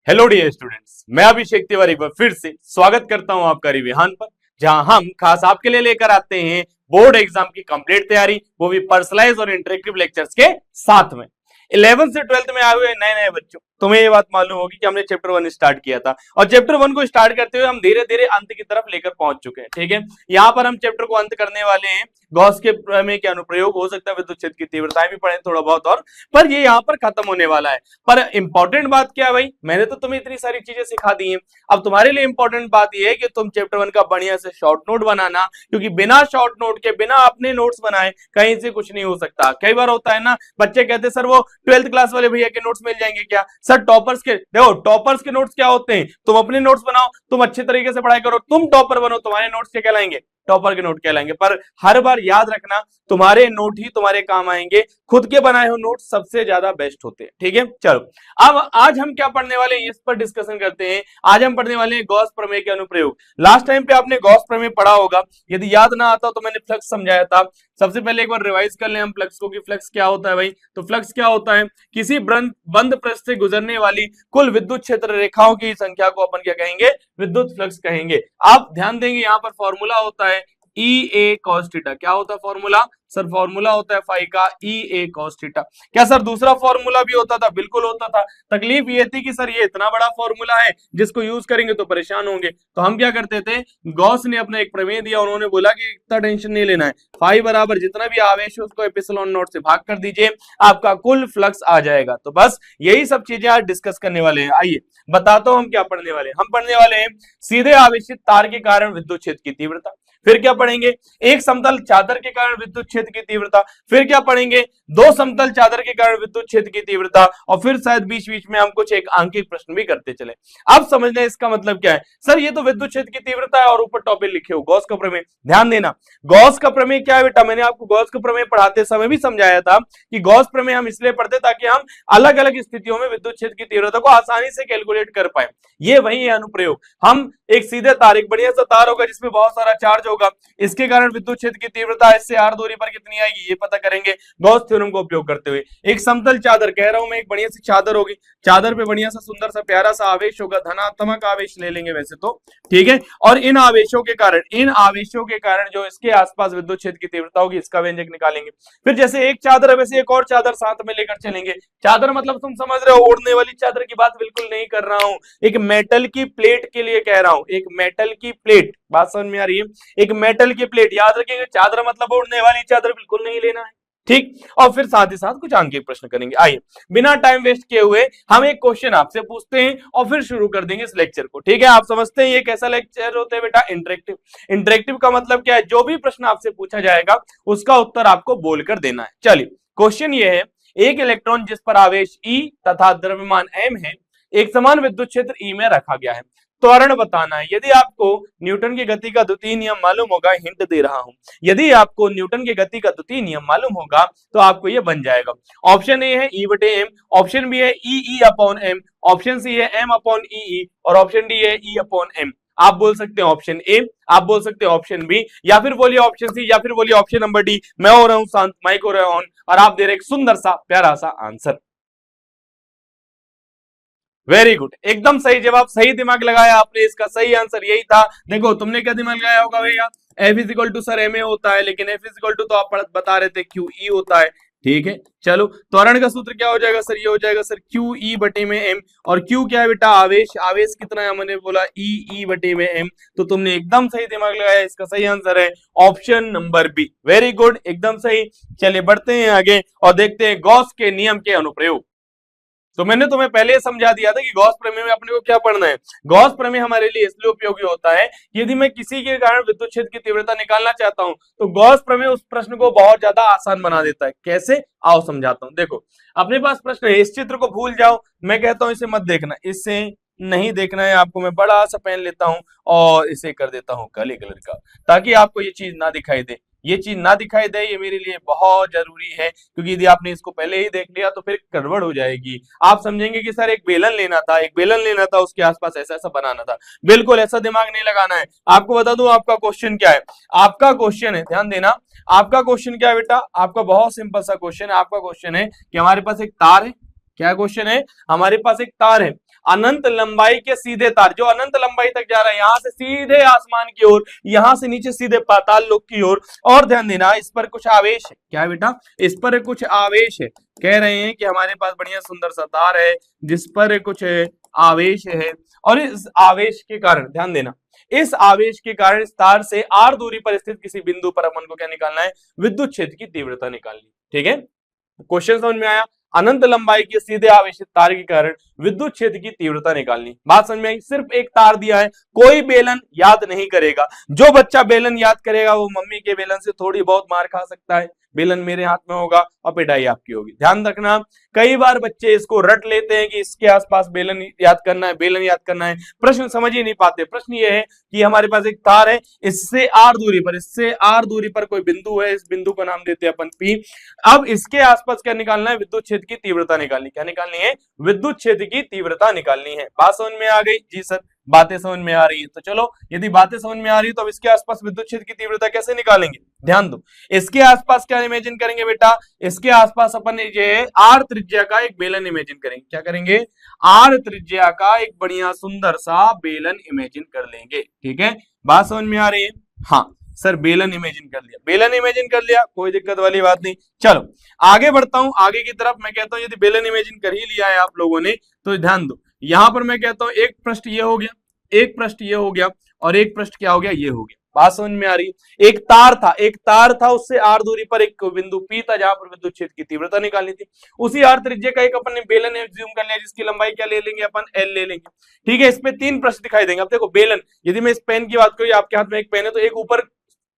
Hello dear students, मैं अभिषेक तिवारी एक बार फिर से स्वागत करता हूं आपका रिविहान पर, जहां हम खास आपके लिए लेकर आते हैं बोर्ड एग्जाम की कंप्लीट तैयारी, वो भी पर्सनलाइज और इंटरेक्टिव लेक्चर्स के साथ में। 11th से 12th में आए हुए नए नए बच्चों, तुम्हें ये बात मालूम होगी कि हमने चैप्टर 1 स्टार्ट किया था और चैप्टर 1 को स्टार्ट करते हुए हम धीरे धीरे अंत की तरफ लेकर पहुंच चुके हैं। ठीक है, यहाँ पर हम चैप्टर को अंत करने वाले हैं। गॉस के प्रमेय के अनुप्रयोग, हो सकता है विद्युत क्षेत्र की तीव्रताएं भी पढ़े थोड़ा बहुत, और पर ये यहाँ पर खत्म होने वाला है। पर इंपॉर्टेंट बात क्या है भाई, मैंने तो तुम्हें इतनी सारी चीजें सिखा दी हैं, अब तुम्हारे लिए इंपॉर्टेंट बात ये है कि तुम चैप्टर 1 का बढ़िया से शॉर्ट नोट बनाना, क्योंकि बिना शॉर्ट नोट के, बिना अपने नोट्स बनाए कहीं से कुछ नहीं हो सकता। कई बार होता है ना, बच्चे कहते सर वो 12th क्लास वाले भैया के नोट्स मिल जाएंगे क्या? सर टॉपर्स के, देखो टॉपर्स के नोट्स क्या होते हैं, तुम अपने नोट्स बनाओ, तुम अच्छे तरीके से पढ़ाई करो, तुम टॉपर बनो, तुम्हारे नोट्स क्या कहलाएंगे? टॉपर के नोट कहलाएंगे। पर हर बार याद रखना, तुम्हारे नोट ही तुम्हारे काम आएंगे, खुद के बनाए हुए नोट सबसे ज्यादा बेस्ट होते हैं। ठीक है, चलो अब आज हम क्या पढ़ने वाले हैं इस पर डिस्कशन करते हैं। आज हम पढ़ने वाले हैं गॉस प्रमेय के अनुप्रयोग। लास्ट टाइम पे आपने गॉस प्रमेय पढ़ा होगा, यदि याद ना आता तो मैंने फ्लक्स समझाया था। सबसे पहले एक बार रिवाइज कर ले हम फ्लक्स को कि फ्लक्स क्या होता है भाई। तो फ्लक्स क्या होता है, किसी बंद पृष्ठ से गुजरने वाली कुल विद्युत क्षेत्र रेखाओं की संख्या को अपन क्या कहेंगे? विद्युत फ्लक्स कहेंगे। आप ध्यान देंगे यहाँ पर फॉर्मूला होता है ई ए कॉस थीटा। क्या होता है फॉर्मूला? सर फॉर्मूला होता है फाई का ई ए कॉस थीटा। क्या सर दूसरा फॉर्मूला भी होता था? बिल्कुल होता था। तकलीफ ये थी कि सर ये इतना बड़ा फॉर्मूला है, जिसको यूज करेंगे तो परेशान होंगे, तो हम क्या करते थे, गॉस ने अपना एक प्रमेय दिया, उन्होंने बोला कि इतना टेंशन नहीं लेना है, फाई बराबर जितना भी आवेश है उसको एप्सिलॉन नॉट से भाग कर दीजिए, आपका कुल फ्लक्स आ जाएगा। तो बस यही सब चीजें आज डिस्कस करने वाले हैं। आइए बताता हूं हम क्या पढ़ने वाले हैं। हम पढ़ने वाले हैं सीधे आवेशित तार के कारण विद्युत क्षेत्र की तीव्रता। फिर क्या पढ़ेंगे? एक समतल चादर के कारण विद्युत क्षेत्र की तीव्रता। फिर क्या पढ़ेंगे? दो समतल चादर के कारण विद्युत क्षेत्र की तीव्रता। और फिर शायद बीच बीच में हम कुछ एक आंकिक प्रश्न भी करते चले। अब समझने इसका मतलब क्या है। सर ये तो विद्युत क्षेत्र की तीव्रता है और ऊपर टॉपिक लिखे हो गॉस का प्रमेय। ध्यान देना, गॉस का प्रमेय क्या है बेटा, मैंने आपको गॉस का प्रमेय पढ़ाते समय भी समझाया था कि गॉस प्रमेय हम इसलिए पढ़ते ताकि हम अलग अलग स्थितियों में विद्युत क्षेत्र की तीव्रता को आसानी से कैलकुलेट कर पाए। ये वही है अनुप्रयोग। हम एक सीधे तार, एक बढ़िया सा तार होगा जिसमें बहुत सारा चार्ज होगा, इसके कारण विद्युत क्षेत्र की तीव्रता इससे r दूरी पर कितनी आएगी ये पता करेंगे गॉस थ्योरम को उपयोग करते हुए। एक समतल चादर कह रहा हूं मैं, एक बढ़िया सी चादर होगी, चादर पे बढ़िया सा सुंदर सा प्यारा सा आवेश होगा, धनात्मक आवेश ले लेंगे वैसे तो, ठीक है। और इन आवेशों के कारण जो इसके आसपास विद्युत क्षेत्र की तीव्रता होगी, इसका व्यंजक निकालेंगे। फिर जैसे एक चादर है वैसे एक और चादर साथ में लेकर चलेंगे। चादर मतलब तुम समझ रहे हो, ओढ़ने वाली चादर की बात बिल्कुल नहीं कर रहा हूं, एक मेटल की प्लेट के लिए कह रहा हूं, एक मेटल की प्लेट, बात समझ में आ रही है? एक मेटल की प्लेट, याद रखेंगे, चादर मतलब ओढ़ने वाली चादर बिल्कुल नहीं लेना है, ठीक। और फिर साथ ही साथ कुछ आंकिक प्रश्न करेंगे। आइए बिना टाइम वेस्ट किए हुए हम एक क्वेश्चन आपसे पूछते हैं और फिर शुरू कर देंगे इस लेक्चर को, ठीक है। आप समझते हैं ये कैसा लेक्चर होता है बेटा? इंटरेक्टिव। इंटरेक्टिव का मतलब क्या है? जो भी प्रश्न आपसे पूछा जाएगा उसका उत्तर आपको बोलकर देना है। चलिए क्वेश्चन ये है, एक इलेक्ट्रॉन जिस पर आवेश E तथा द्रव्यमान m है, एक समान विद्युत क्षेत्र E में रखा गया है, त्वरण बताना है। यदि आपको न्यूटन की गति का द्वितीय नियम मालूम होगा, हिंट दे रहा हूं, यदि आपको न्यूटन की गति का द्वितीय नियम मालूम होगा तो आपको ये बन जाएगा। ऑप्शन ए है E बटे m, ऑप्शन बी है E upon m, option C है m अपॉन E और ऑप्शन डी है E अपॉन m। आप बोल सकते हैं ऑप्शन ए, आप बोल सकते हैं ऑप्शन बी, या फिर बोलिए ऑप्शन सी, या फिर बोलिए ऑप्शन नंबर डी। मैं हो रहा हूं शांत, माइक हो रहा है ऑन, और आप दे रहे एक सुंदर सा प्यारा सा आंसर। वेरी गुड, एकदम सही जवाब, सही दिमाग लगाया आपने, इसका सही आंसर यही था। देखो तुमने क्या दिमाग लगाया होगा भैया, F is equal to sir m a होता है, लेकिन F इज इक्वल टू तो आप बता रहे थे क्यू ई होता है, ठीक है। चलो त्वरण का सूत्र क्या हो जाएगा सर? ये हो जाएगा सर क्यू ई बटे में एम, और क्यू क्या है बेटा? आवेश। आवेश कितना है? मैंने बोला ई बटे में एम, तो तुमने एकदम सही दिमाग लगाया, इसका सही आंसर है option number B. Very good, एकदम सही। चलिए बढ़ते हैं आगे और देखते हैं गॉस के नियम के अनुप्रयोग। तो मैंने तुम्हें पहले समझा दिया था कि गॉस प्रमेय में अपने को क्या पढ़ना है। गॉस प्रमेय हमारे लिए इसलिए उपयोगी होता है कि यदि मैं किसी के कारण विद्युत क्षेत्र की तीव्रता निकालना चाहता हूं तो गॉस प्रमेय उस प्रश्न को बहुत ज्यादा आसान बना देता है। कैसे? आओ समझाता हूं। देखो अपने पास प्रश्न है, इस चित्र को भूल जाओ, मैं कहता हूं इसे मत देखना, इससे नहीं देखना है आपको। मैं बड़ा सा पेन लेता हूं और इसे कर देता हूं काले कलर का, ताकि आपको ये चीज ना दिखाई दे, ये चीज ना दिखाई दे, ये मेरे लिए बहुत जरूरी है, क्योंकि यदि आपने इसको पहले ही देख लिया तो फिर गड़बड़ हो जाएगी। आप समझेंगे कि सर एक बेलन लेना था, एक बेलन लेना था, उसके आसपास ऐसा ऐसा बनाना था। बिल्कुल ऐसा दिमाग नहीं लगाना है। आपको बता दूं आपका क्वेश्चन क्या है। आपका क्वेश्चन है, ध्यान देना, आपका क्वेश्चन क्या है बेटा? आपका बहुत सिंपल सा क्वेश्चन है। आपका क्वेश्चन है कि हमारे पास एक तार है। क्या क्वेश्चन है? हमारे पास एक तार है, अनंत लंबाई के सीधे तार, जो अनंत लंबाई तक जा रहा है, यहां से सीधे आसमान की ओर, यहां से नीचे सीधे पाताल लोक की ओर। और ध्यान देना, इस पर कुछ आवेश है। क्या है बेटा? इस पर कुछ आवेश है। कह रहे हैं कि हमारे पास बढ़िया सुंदर सा तार है जिस पर कुछ आवेश है, और इस आवेश के कारण, ध्यान देना, इस आवेश के कारण इस तार से r दूरी पर स्थित किसी बिंदु पर अपन को क्या निकालना है? विद्युत क्षेत्र की तीव्रता निकालनी। ठीक है, क्वेश्चन समझ में आया? अनंत लंबाई के सीधे आवेशित तार के कारण विद्युत क्षेत्र की तीव्रता निकालनी। बात समझ में आई? सिर्फ एक तार दिया है, कोई बेलन याद नहीं करेगा। जो बच्चा बेलन याद करेगा वो मम्मी के बेलन से थोड़ी बहुत मार खा सकता है। बेलन मेरे हाथ में होगा और पिटाई आपकी होगी। ध्यान रखना, कई बार बच्चे इसको रट लेते हैं कि इसके आसपास बेलन याद करना है, बेलन याद करना है, प्रश्न समझ ही नहीं पाते। प्रश्न ये है कि हमारे पास एक तार है, इससे आर दूरी पर कोई बिंदु है, इस बिंदु का नाम देते हैं अपन पी। अब इसके आसपास क्या निकालना है? विद्युत क्षेत्र की तीव्रता निकालनी। क्या निकालनी है? विद्युत क्षेत्र की तीव्रता निकालनी है। बात समझ में आ गई? जी सर, बातें समझ में आ रही है। तो चलो, यदि बातें समझ में आ रही है तो अब इसके आसपास विद्युत क्षेत्र की तीव्रता कैसे निकालेंगे? ध्यान दो, इसके आसपास क्या इमेजिन करेंगे बेटा? इसके आसपास अपन ये आर त्रिज्या का एक बेलन इमेजिन करेंगे। क्या करेंगे? आर त्रिज्या का एक बढ़िया सुंदर सा बेलन इमेजिन कर लेंगे। ठीक है, बात समझ में आ रही है? हाँ सर, बेलन इमेजिन कर लिया, बेलन इमेजिन कर लिया, कोई दिक्कत वाली बात नहीं। चलो आगे बढ़ता हूं, आगे की तरफ। मैं कहता हूं यदि बेलन इमेजिन कर ही लिया है आप लोगों ने तो ध्यान दो, यहां पर मैं कहता हूं एक पृष्ठ ये हो गया, एक पृष्ठ ये हो गया, और एक पृष्ठ क्या हो गया? ये हो गया। बात समझ में आ रही? एक तार था, उससे आर दूरी पर एक बिंदु पी था जहां पर विद्युत क्षेत्र की तीव्रता निकालनी थी। उसी आर त्रिज्या का एक अपन ने बेलन एज्यूम कर लिया जिसकी लंबाई क्या ले लेंगे? अपन एल ले लेंगे। ठीक है, इसमें 3 पृष्ठ दिखाई देंगे। अब देखो बेलन, यदि मैं इस पेन की बात करूं, आपके हाथ में एक पेन है, तो एक ऊपर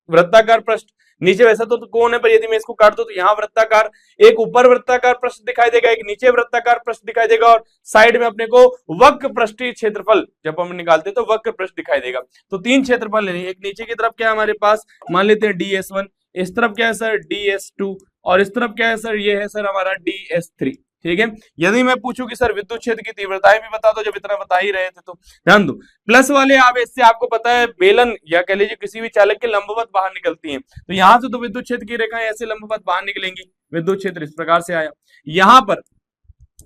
वृत्ताकार पृष्ठ, नीचे वैसा तो कौन है, पर यदि मैं इसको काट दूं तो यहाँ वृत्ताकार, एक ऊपर वृत्ताकार पृष्ठ दिखाई देगा, एक नीचे वृत्ताकार पृष्ठ दिखाई देगा, और साइड में अपने को वक्र पृष्ठीय क्षेत्रफल जब हम निकालते हैं तो वक्र पृष्ठ दिखाई देगा। तो 3 क्षेत्रफल लेने, एक नीचे की तरफ क्या है हमारे पास, मान लेते हैं ds1, इस तरफ क्या है सर ds2, और इस तरफ क्या है सर, ये है सर हमारा ds3। ठीक है, यदि मैं पूछूं कि सर विद्युत क्षेत्र की तीव्रताएं भी बता दो, जब इतना बता ही रहे थे तो ध्यान दो, प्लस वाले आवेश से आपको पता है बेलन या कह लीजिए किसी भी चालक के लंबवत बाहर निकलती हैं, तो यहां से तो विद्युत क्षेत्र की रेखाएं ऐसे लंबवत बाहर निकलेंगी। विद्युत क्षेत्र इस प्रकार से आया, यहां पर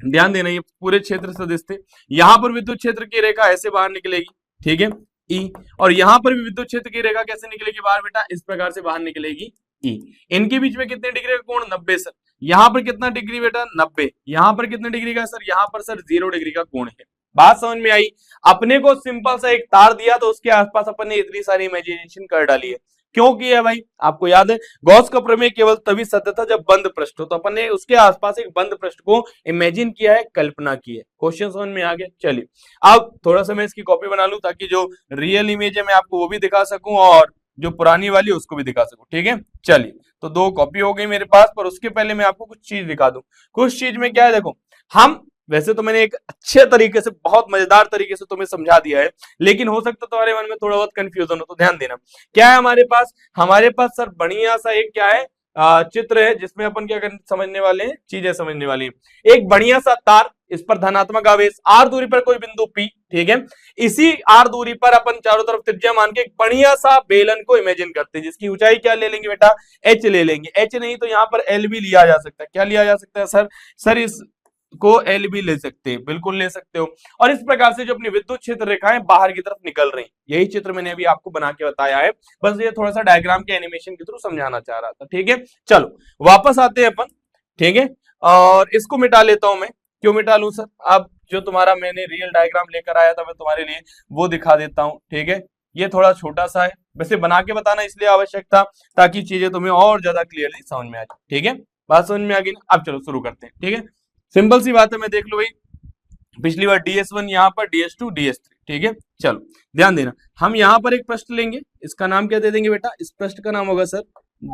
ध्यान देना, ये पूरे क्षेत्र सदिश थे, यहां पर विद्युत क्षेत्र की रेखा ऐसे बाहर निकलेगी। ठीक है, ई, और यहां पर भी विद्युत क्षेत्र की रेखा कैसे निकलेगी बाहर बेटा? इस प्रकार से बाहर निकलेगी ई। इनके बीच में कितने डिग्री का कोण? 90 सर। यहां पर कितना डिग्री बेटा? 90। यहां पर कितने डिग्री का सर? यहां पर सर 0 डिग्री का कोण है। बात समझ में आई? अपने को सिंपल सा एक तार दिया तो उसके आसपास अपन ने इतनी सारी इमेजिनेशन कर डाली है। क्यों की है भाई? आपको याद है गॉस का प्रमेय केवल तभी सत्य था जब बंद पृष्ठ हो, तो अपन ने उसके आसपास एक बंद पृष्ठ को इमेजिन किया है, कल्पना की है। क्वेश्चन समझ में आ गया? चलिए अब थोड़ा सा मैं इसकी कॉपी बना लूं ताकि जो रियल इमेज है मैं आपको वो भी दिखा सकूं और जो पुरानी वाली उसको भी दिखा सकूं। ठीक है, चलिए तो 2 कॉपी हो गई मेरे पास, पर उसके पहले मैं आपको कुछ चीज दिखा दूं। कुछ चीज में क्या है देखो, हम वैसे तो मैंने एक अच्छे तरीके से, बहुत मजेदार तरीके से तुम्हें समझा दिया है, लेकिन हो सकता है तुम्हारे मन में थोड़ा बहुत कंफ्यूजन हो, तो ध्यान देना। क्या है हमारे पास सर बढ़िया सा एक क्या है चित्र है जिसमें अपन क्या समझने वाले हैं, चीजें समझने वाली हैं। एक बढ़िया सा तार, इस पर धनात्मक आवेश, आर दूरी पर कोई बिंदु P। ठीक है, इसी आर दूरी पर अपन चारों तरफ त्रिज्या मान के एक बढ़िया सा बेलन को इमेजिन करते हैं जिसकी ऊंचाई क्या ले लेंगे बेटा? h ले लेंगे। h नहीं तो यहाँ पर l भी लिया जा सकता है। क्या लिया जा सकता है सर इस को एल भी ले सकते हैं, बिल्कुल ले सकते हो। और इस प्रकार से जो अपनी विद्युत क्षेत्र रेखाएं बाहर की तरफ निकल रही, यही चित्र मैंने अभी आपको बना के बताया है, बस ये थोड़ा सा डायग्राम के एनिमेशन के थ्रू समझाना चाह रहा था। ठीक है, चलो वापस आते हैं अपन। ठीक है, और इसको मिटा लेता हूं मैं। क्यों मिटा लूं सर? अब जो तुम्हारा मैंने रियल डायग्राम लेकर आया था मैं तुम्हारे लिए वो दिखा देता हूं। ठीक है, ये थोड़ा छोटा सा है, वैसे बना के बताना इसलिए आवश्यक था ताकि चीजें तुम्हें और ज्यादा क्लियरली समझ में आ जाए। ठीक है, बात समझ में आ गई ना? अब चलो शुरू करते हैं। ठीक है, सिंपल सी बात है, मैं देख लो भाई, पिछली बार ds1 यहाँ पर ds2 ds3। ठीक है, चलो ध्यान देना, हम यहाँ पर एक पृष्ठ लेंगे, इसका नाम क्या दे देंगे बेटा? इस पृष्ठ का नाम होगा सर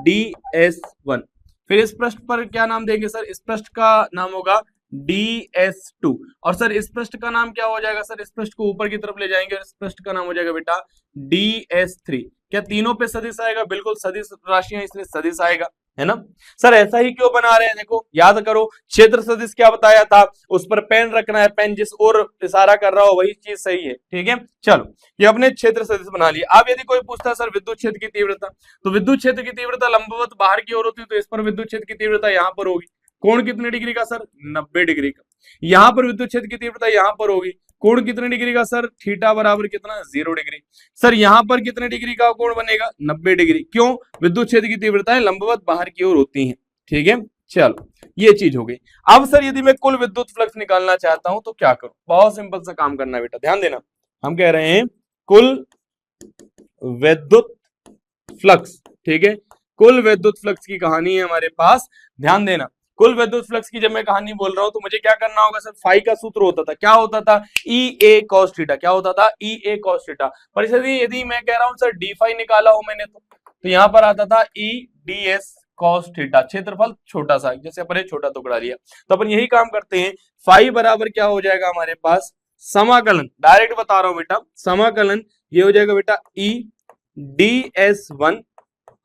ds1। फिर इस पृष्ठ पर क्या नाम देंगे सर? इस पृष्ठ का नाम होगा ds2। और सर इस पृष्ठ का नाम क्या हो जाएगा सर? इस पृष्ठ को ऊपर की तरफ ले जाएंगे और इस पृष्ठ का नाम हो जाएगा बेटा ds3। क्या तीनों पे सदिश आएगा? बिल्कुल सदिश राशियां इसलिए सदिश आएगा, है ना सर? ऐसा ही क्यों बना रहे हैं? देखो याद करो, क्षेत्र सदिश क्या बताया था, उस पर पेन रखना है, पेन जिस ओर इशारा कर रहा हो वही चीज सही है। ठीक है, चलो ये अपने क्षेत्र सदिश बना लिया। अब यदि कोई पूछता है सर विद्युत क्षेत्र की तीव्रता, तो विद्युत क्षेत्र की तीव्रता लंबवत बाहर की ओर होती है, तो इस पर विद्युत क्षेत्र की तीव्रता यहाँ पर होगी। कोण कितने डिग्री का सर? 90 डिग्री का। यहाँ पर विद्युत क्षेत्र की तीव्रता यहाँ पर होगी, कोण कितने डिग्री का सर? थीटा बराबर कितना? 0 डिग्री। सर यहाँ पर कितने डिग्री का कोण बनेगा? 90 डिग्री। क्यों? विद्युत क्षेत्र की तीव्रताएं लंबवत बाहर की ओर होती हैं। ठीक है, चलो ये चीज हो गई। अब सर यदि मैं कुल विद्युत फ्लक्स निकालना चाहता हूं तो क्या करूं? बहुत सिंपल सा काम करना है बेटा, ध्यान देना। हम कह रहे हैं कुल विद्युत फ्लक्स, ठीक है, कुल विद्युत फ्लक्स की कहानी है हमारे पास, ध्यान देना। कुल विद्युत फ्लक्स की जब मैं कहानी बोल रहा हूं तो मुझे क्या करना होगा सर? फाई का सूत्र होता था, क्या होता था? ई ए कॉस थीटा। क्या होता था? ई ए कॉस थीटा। पर यदि मैं कह रहा हूं सर डी फाई निकाला हूं मैंने तो यहां पर आता था ई डी एस कॉस थीटा। क्षेत्रफल छोटा सा, जैसे अपन छोटा टुकड़ा लिया, तो अपन यही काम करते हैं। फाई बराबर क्या हो जाएगा हमारे पास? समाकलन, डायरेक्ट बता रहा हूं बेटा, समाकलन ये हो जाएगा बेटा ई d S one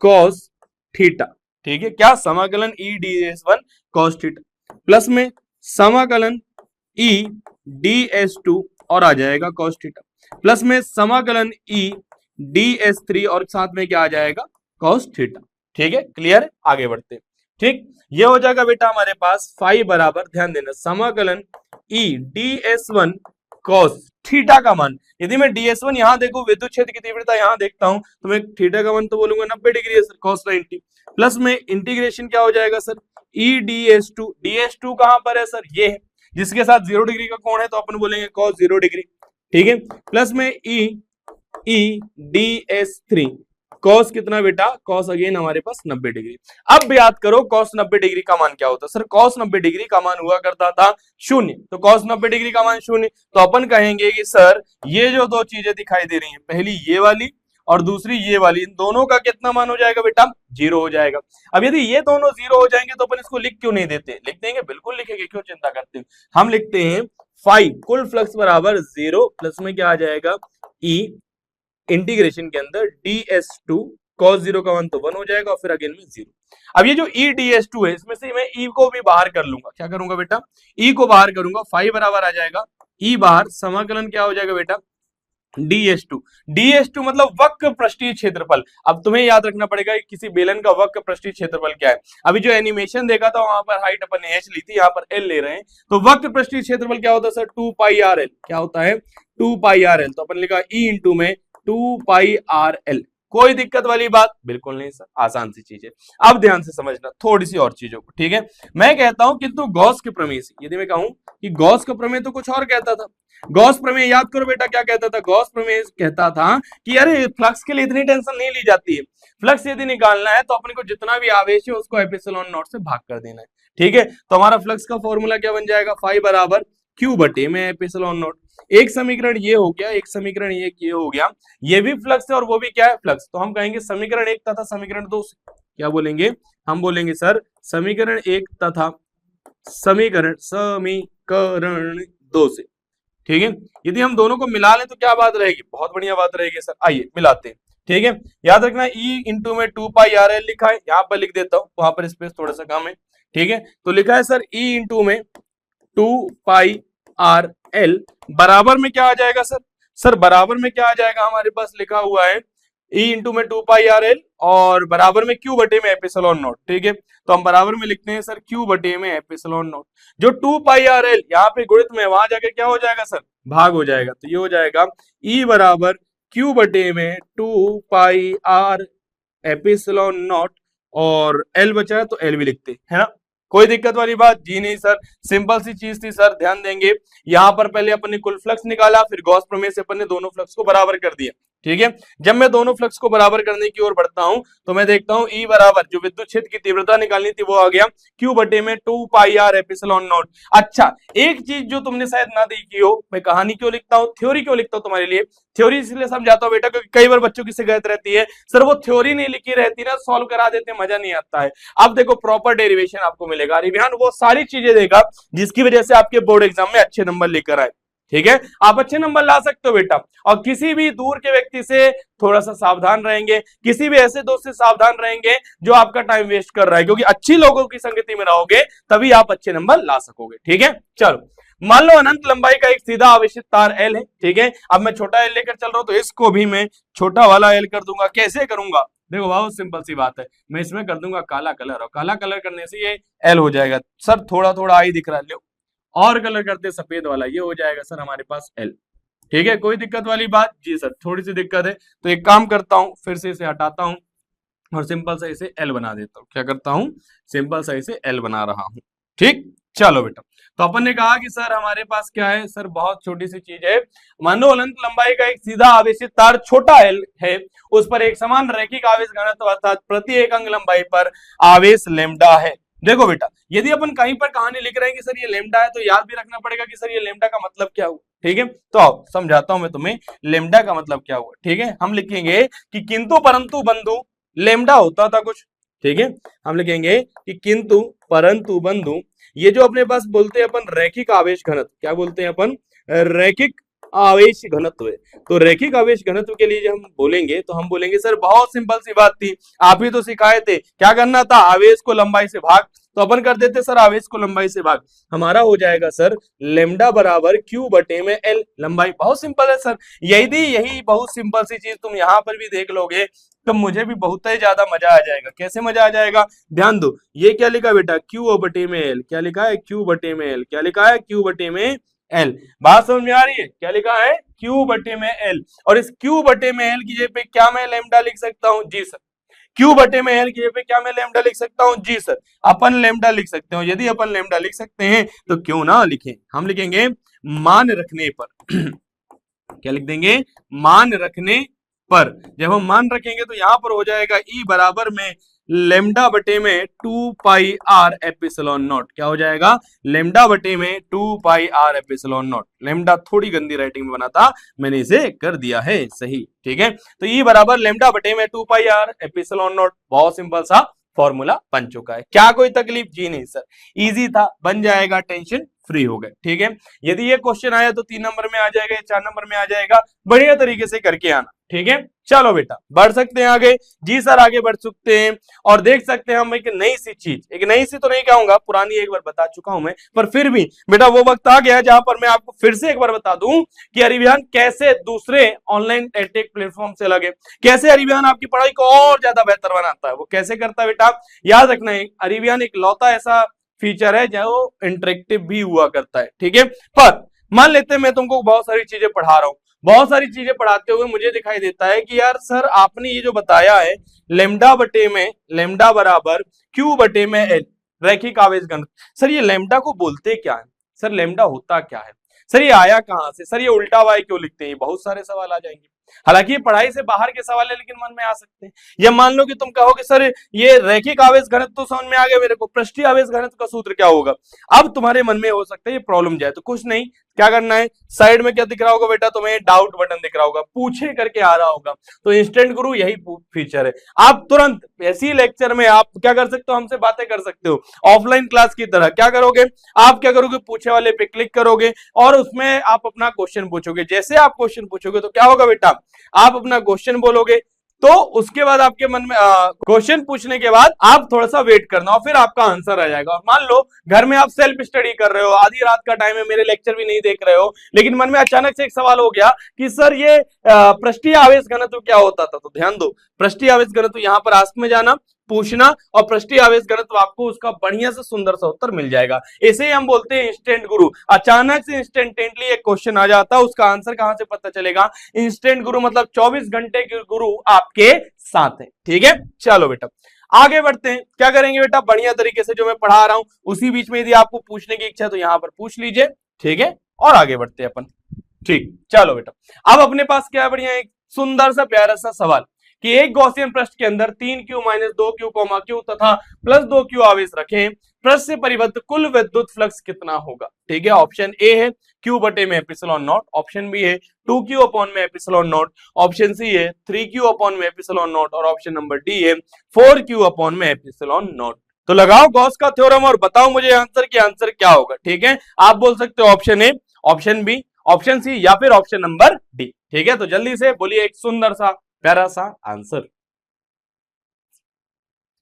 cos theta. ठीक है, क्या? समाकलन ई d S one cos theta plus में समाकलन ई डी एस टू और आ जाएगा कॉस थीटा प्लस में समाकलन ई डी एस थ्री और साथ में क्या आ जाएगा? Cos theta. ठीक है, क्लियर? आगे बढ़ते हैं। ठीक, ये हो जाएगा बेटा हमारे पास फाई बराबर, ध्यान देना, समाकलन ई d S one cos theta का मान। यदि मैं डी एस वन यहां देखूं, विद्युत क्षेत्र की तीव्रता यहां देखता हूं, तो मैं थीटा का मान तो बोलूंगा 90 डिग्री है सर, कॉस 90 प्लस में इंटीग्रेशन क्या हो जाएगा sir? E d s two. D s two कहां पर है सर? ये है, जिसके साथ 0 डिग्री का कोण है तो अपन बोलेंगे कॉस 0 डिग्री। ठीक है, प्लस में ई डी एस थ्री। कॉस कितना बेटा? कॉस अगेन हमारे पास 90 डिग्री। अब याद करो कॉस 90 डिग्री का मान क्या होता है सर? कॉस 90 डिग्री का मान हुआ करता था 0। तो कॉस 90 डिग्री का मान 0, तो अपन कहेंगे कि सर ये जो दो चीजें दिखाई दे रही हैं, पहली ये वाली और दूसरी ये वाली, इन दोनों का कितना मान हो जाएगा बेटा? 0 हो जाएगा। अब यदि ये दोनों 0 हो जाएंगे तो अपन इसको लिख क्यों नहीं देते? लिख देंगे, बिल्कुल लिखेंगे, क्यों चिंता करते हैं। हम लिखते हैं फाई कुल फ्लक्स बराबर 0 प्लस में क्या आ जाएगा? ई इंटीग्रेशन के अंदर डी एस टू कॉस 0 का मान तो 1 हो जाएगा और फिर अगेन में 0। अब ये जो ई डी एस टू है, इसमें से मैं ई को भी बाहर कर लूंगा। क्या करूंगा बेटा? ई को बाहर करूंगा, फाई बराबर आ जाएगा ई बाहर, समाकलन क्या हो जाएगा बेटा? D s two. D s two मतलब वक्र पृष्ठीय क्षेत्रफल। अब तुम्हें याद रखना पड़ेगा कि किसी बेलन का वक्र पृष्ठीय क्षेत्रफल क्या है। अभी जो एनिमेशन देखा था वहां पर हाइट अपन ने एच ली थी, यहाँ पर एल ले रहे हैं, तो वक्र पृष्ठीय क्षेत्रफल क्या होता है सर? 2 पाई आर एल। क्या होता है? 2 पाई आर एल। तो अपन लिखा ई इंटू में 2 पाई आर एल। कोई दिक्कत वाली बात बिल्कुल नहीं सर, आसान सी चीज है। अब ध्यान से समझना थोड़ी सी और चीजों को, ठीक है। मैं कहता हूं किंतु गॉस के प्रमेय से, यदि मैं कहूं कि गॉस का प्रमेय तो कुछ और कहता था। गॉस प्रमेय याद करो बेटा, क्या कहता था? गॉस प्रमेय कहता था कि अरे फ्लक्स के लिए इतनी टेंशन नहीं ली जाती है। फ्लक्स यदि निकालना है तो अपने को जितना भी आवेश है उसको एप्सिलॉन नॉट से भाग कर देना है, ठीक है। तो हमारा फ्लक्स का फॉर्मूला क्या बन जाएगा? फाई बराबर क्यू बटे में एप्सिलॉन नॉट। एक समीकरण ये हो गया, एक समीकरण ये हो गया, ये भी फ्लक्स है और वो भी क्या है? फ्लक्स। तो हम कहेंगे समीकरण 1 तथा समीकरण 2 से क्या बोलेंगे? हम बोलेंगे सर समीकरण 1 तथा समीकरण 2 से, ठीक है। यदि हम दोनों को मिला लें तो क्या बात रहेगी? बहुत बढ़िया बात रहेगी सर। आइए मिलाते हैं, ठीक है। याद रखना ई इंटू में 2 पाई आर एल लिखा है, यहां पर लिख देता हूं, वहां पर स्पेस थोड़ा सा कम है, ठीक है। तो लिखा है सर ई इंटू में 2 पाई आर एल बराबर में क्या आ जाएगा सर? सर बराबर में क्या आ जाएगा? हमारे पास लिखा हुआ है ई इंटू में 2 पाई आर एल और बराबर में क्यू बटे में एप्सिलॉन नॉट, ठीक है। तो हम बराबर में लिखते हैं सर क्यू बटे में एप्सिलॉन नॉट। जो 2 पाई आर एल यहाँ पे गुणित में, वहां जाके क्या हो जाएगा सर? भाग हो जाएगा। तो ये हो जाएगा ई बराबर क्यू बटे में 2 पाई आर एप्सिलॉन नॉट और एल बचा है तो एल भी लिखते है ना। कोई दिक्कत वाली बात? जी नहीं सर, सिंपल सी चीज थी सर। ध्यान देंगे, यहां पर पहले अपन ने कुल फ्लक्स निकाला, फिर गॉस प्रमेय से अपन ने दोनों फ्लक्स को बराबर कर दिया, ठीक है। जब मैं दोनों फ्लक्स को बराबर करने की ओर बढ़ता हूं तो मैं देखता हूं ई बराबर जो विद्युत क्षेत्र की तीव्रता निकालनी थी वो आ गया क्यू बटे में 2 पाई आर एप्सिलॉन नॉट। अच्छा, एक चीज जो तुमने शायद ना देखी हो, मैं कहानी क्यों लिखता हूं, थ्योरी क्यों लिखता हूं तुम्हारे लिए? थ्योरी इसलिए समझाता हूं बेटा क्योंकि कई बार बच्चों की शिकायत रहती है सर वो थ्योरी नहीं लिखी रहती ना, सॉल्व करा देते मजा नहीं आता है। अब देखो प्रॉपर डेरिवेशन आपको मिलेगा, रिविजन वो सारी चीजें देगा जिसकी वजह से आपके बोर्ड एग्जाम में अच्छे नंबर लेकर आए, ठीक है। आप अच्छे नंबर ला सकते हो बेटा, और किसी भी दूर के व्यक्ति से थोड़ा सा सावधान रहेंगे, किसी भी ऐसे दोस्त से सावधान रहेंगे जो आपका टाइम वेस्ट कर रहा है, क्योंकि अच्छी लोगों की संगति में रहोगे तभी आप अच्छे नंबर ला सकोगे, ठीक है। चलो मान लो अनंत लंबाई का एक सीधा आवेशित तार एल है, ठीक है। अब मैं छोटा एल लेकर चल रहा हूं तो इसको भी मैं छोटा वाला एल कर दूंगा। कैसे करूंगा? देखो बहुत सिंपल सी बात है, मैं इसमें कर दूंगा काला कलर और काला कलर करने से ये एल हो जाएगा। सर थोड़ा थोड़ा आई दिख रहा है, लो और कलर करते सफेद वाला, ये हो जाएगा सर हमारे पास एल। ठीक है, कोई दिक्कत वाली बात? जी सर थोड़ी सी दिक्कत है, तो एक काम करता हूं, फिर से इसे हटाता हूं और सिंपल सा इसे एल बना देता हूं। क्या करता हूं? सिंपल सा इसे एल बना रहा हूं। ठीक, चलो बेटा, तो अपन ने कहा कि सर हमारे पास क्या है सर, बहुत छोटी सी चीज है। मानो अनंत लंबाई का एक सीधा आवेशित तार छोटा एल है, उस पर एक समान रैखिक आवेश घनत्व अर्थात प्रति एक अंग लंबाई पर आवेश लेमडा है। देखो बेटा, यदि अपन कहीं पर कहानी लिख रहे हैं कि सर ये लेमडा है, तो याद भी रखना पड़ेगा कि सर ये लेमडा का मतलब क्या हुआ। ठीक है, तो आओ समझाता हूं मैं तुम्हें लेमडा का मतलब क्या हुआ। ठीक है, हम लिखेंगे कि किंतु परंतु बंधु लेमडा होता था कुछ। ठीक है, हम लिखेंगे कि किंतु परंतु बंधु, ये जो अपने पास बोलते हैं अपन रैखिक आवेश घनत्व, क्या बोलते हैं अपन? रैखिक आवेश घनत्व है। तो रैखिक आवेश घनत्व के लिए जब हम बोलेंगे तो हम बोलेंगे सर बहुत सिंपल सी बात थी, आप ही तो सिखाए थे, क्या करना था? आवेश को लंबाई से भाग। तो अपन कर देते सर आवेश को लंबाई से भाग, हमारा हो जाएगा सर लेमडा बराबर क्यू बटे में एल। लंबाई बहुत सिंपल है सर। यही बहुत सिंपल सी चीज तुम यहां पर भी देख लोगे तो मुझे भी बहुत ही ज्यादा मजा आ जाएगा। कैसे मजा आ जाएगा? ध्यान दो, ये क्या लिखा बेटा? क्यू बटे में एल। क्या लिखा है? क्यू बटे में एल। क्या लिखा है? क्यू बटे में एल। बात समझ में आ रही है? क्या लिखा है? क्यू बटे में एल। और इस क्यू बटे में एल की जगह पे क्या मैं लेमडा लिख सकता हूं? जी सर। क्यू बटे में एल की जगह पे क्या मैं लेमडा लिख सकता हूं? जी सर, अपन लेमडा लिख सकते हो। यदि अपन लेमडा लिख सकते हैं तो क्यों ना लिखें, हम लिखेंगे मान रखने पर। क्या लिख देंगे? मान रखने पर। जब हम मान रखेंगे तो यहां पर हो जाएगा ई बराबर में लेमडा बटे में 2 पाई आर एप्सिलॉन नॉट। क्या हो जाएगा? लेमडा बटे में 2 पाई आर एप्सिलॉन नॉट। लेमडा थोड़ी गंदी राइटिंग में बना था, मैंने इसे कर दिया है सही। ठीक है, तो ई बराबर लेमडा बटे में 2 पाई आर एप्सिलॉन नॉट। बहुत सिंपल सा फॉर्मूला बन चुका है। क्या कोई तकलीफ? जी नहीं सर, इजी था, बन जाएगा, टेंशन फ्री हो गए। ठीक है, यदि ये क्वेश्चन आया तो 3 नंबर में आ जाएगा, 4 नंबर में आ जाएगा, बढ़िया तरीके से करके आना। ठीक है, चलो बेटा बढ़ सकते हैं आगे। जी सर आगे बढ़ सकते हैं और देख सकते हैं हम एक नई सी चीज, एक नई सी तो नहीं कहूंगा, पुरानी एक बार बता चुका हूं मैं, पर फिर भी बेटा वो वक्त आ गया जहां पर मैं आपको फिर से एक बार बता दूं कि अरिविहान कैसे दूसरे ऑनलाइन एडटेक प्लेटफॉर्म से लगे, कैसे अरिविहान आपकी पढ़ाई को और ज्यादा बेहतर बनाता है। वो कैसे करता है बेटा? याद रखना है, अरिविहान एक लौता ऐसा फीचर है जो इंटरेक्टिव भी हुआ करता है। ठीक है, पर मान लेते हैं मैं तुमको बहुत सारी चीजें पढ़ा रहा हूं, बहुत सारी चीजें पढ़ाते हुए मुझे दिखाई देता है कि यार सर आपने ये जो बताया है लेमडा बटे में लेमडा बराबर क्यू बटे में एल रैखिक आवेश घनत्व, सर ये लेमडा को बोलते क्या है? सर लेमडा होता क्या है? सर ये आया कहां से? सर ये उल्टा वाई क्यों लिखते हैं? ये बहुत सारे सवाल आ जाएंगे। हालांकि ये पढ़ाई से बाहर के सवाल है लेकिन मन में आ सकते हैं। या मान लो कि तुम कहोगे सर ये रैखिक आवेश घनत्व तो समझ में आ गया मेरे को, पृष्ठीय आवेश घनत्व का सूत्र क्या होगा? अब तुम्हारे मन में हो सकता है ये प्रॉब्लम जाए, तो कुछ नहीं, क्या करना है, साइड में क्या दिख रहा होगा बेटा तुम्हें? डाउट बटन दिख रहा होगा, पूछे करके आ रहा होगा। तो इंस्टेंट गुरु यही फीचर है, आप तुरंत ऐसी लेक्चर में आप क्या कर सकते हो? हमसे बातें कर सकते हो ऑफलाइन क्लास की तरह। क्या करोगे आप? क्या करोगे? पूछे वाले पे क्लिक करोगे और उसमें आप अपना क्वेश्चन पूछोगे। जैसे आप क्वेश्चन पूछोगे तो क्या होगा बेटा? आप अपना क्वेश्चन बोलोगे, तो उसके बाद आपके मन में क्वेश्चन पूछने के बाद आप थोड़ा सा वेट करना और फिर आपका आंसर आ जाएगा। और मान लो घर में आप सेल्फ स्टडी कर रहे हो, आधी रात का टाइम है, मेरे लेक्चर भी नहीं देख रहे हो, लेकिन मन में अचानक से एक सवाल हो गया कि सर ये पृष्ठीय आवेश घनत्व क्या होता था? तो ध्यान दो, पृष्ठीय आवेश घनत्व यहां पर आस्क में जाना, पूछना और पृष्ठीय आवेश घनत्व आपको उसका बढ़िया से सुंदर सा उत्तर मिल जाएगा। इसे हम बोलते हैं इंस्टेंट गुरु। अचानक से इंस्टेंटेनली एक क्वेश्चन आ जाता है, उसका आंसर कहां से पता चलेगा? इंस्टेंट गुरु मतलब 24 घंटे के गुरु आपके साथ है। ठीक है, चलो बेटा आगे बढ़ते हैं। क्या करेंगे बेटा? बढ़िया तरीके से जो मैं पढ़ा रहा हूं उसी बीच में यदि आपको पूछने की इच्छा है तो यहां पर पूछ लीजिए। ठीक है, और आगे बढ़ते हैं अपन। ठीक, चलो बेटा अब अपने पास क्या है? बढ़िया एक सुंदर सा प्यारा सा सवाल कि एक गॉसियन पृष्ठ के अंदर 3q - 2q, q तथा +2q आवेश रखें, पृष्ठ से परिबद्ध कुल विद्युत फ्लक्स कितना होगा? ठीक है, ऑप्शन ए है q बटे में एप्सिलॉन नॉट, ऑप्शन बी है 2q अपॉन में एप्सिलॉन नॉट, ऑप्शन सी है 3q अपॉन में एप्सिलॉन नॉट और ऑप्शन नंबर डी है 4q अपॉन में एप्सिलॉन नॉट। तो लगाओ गॉस का थ्योरम और बताओ मुझे आंसर की आंसर क्या होगा। ठीक है, आप बोल सकते हो option A, option B, option C या फिर ऑप्शन नंबर डी। ठीक है, तो जल्दी से बोलिए एक सुंदर सा प्यारा सा आंसर।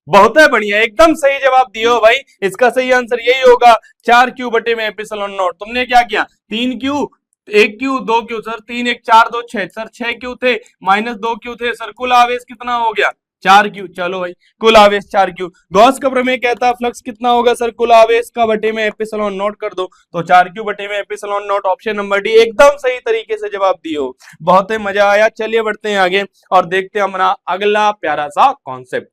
बहुत है बढ़िया, एकदम सही जवाब दियो भाई। इसका सही आंसर यही होगा 4q बटे में एप्सिलॉन नॉट। तुमने क्या किया? 3q 1q 2q, sir 3 1 4 2 6, sir 6q थे -2q थे, सर कुल आवेश कितना हो गया? 4Q। चलो भाई, कुल आवेश 4Q। गॉस का प्रमेय कहता है फ्लक्स कितना होगा सर, कुल आवेश का बटे में एप्सिलॉन नॉट कर दो, तो 4Q बटे में epsilon not. Option number D एकदम सही तरीके से जवाब दिए हो, बहुत ही मजा आया। चलिए बढ़ते हैं आगे और देखते हैं हमारा अगला प्यारा सा कॉन्सेप्ट।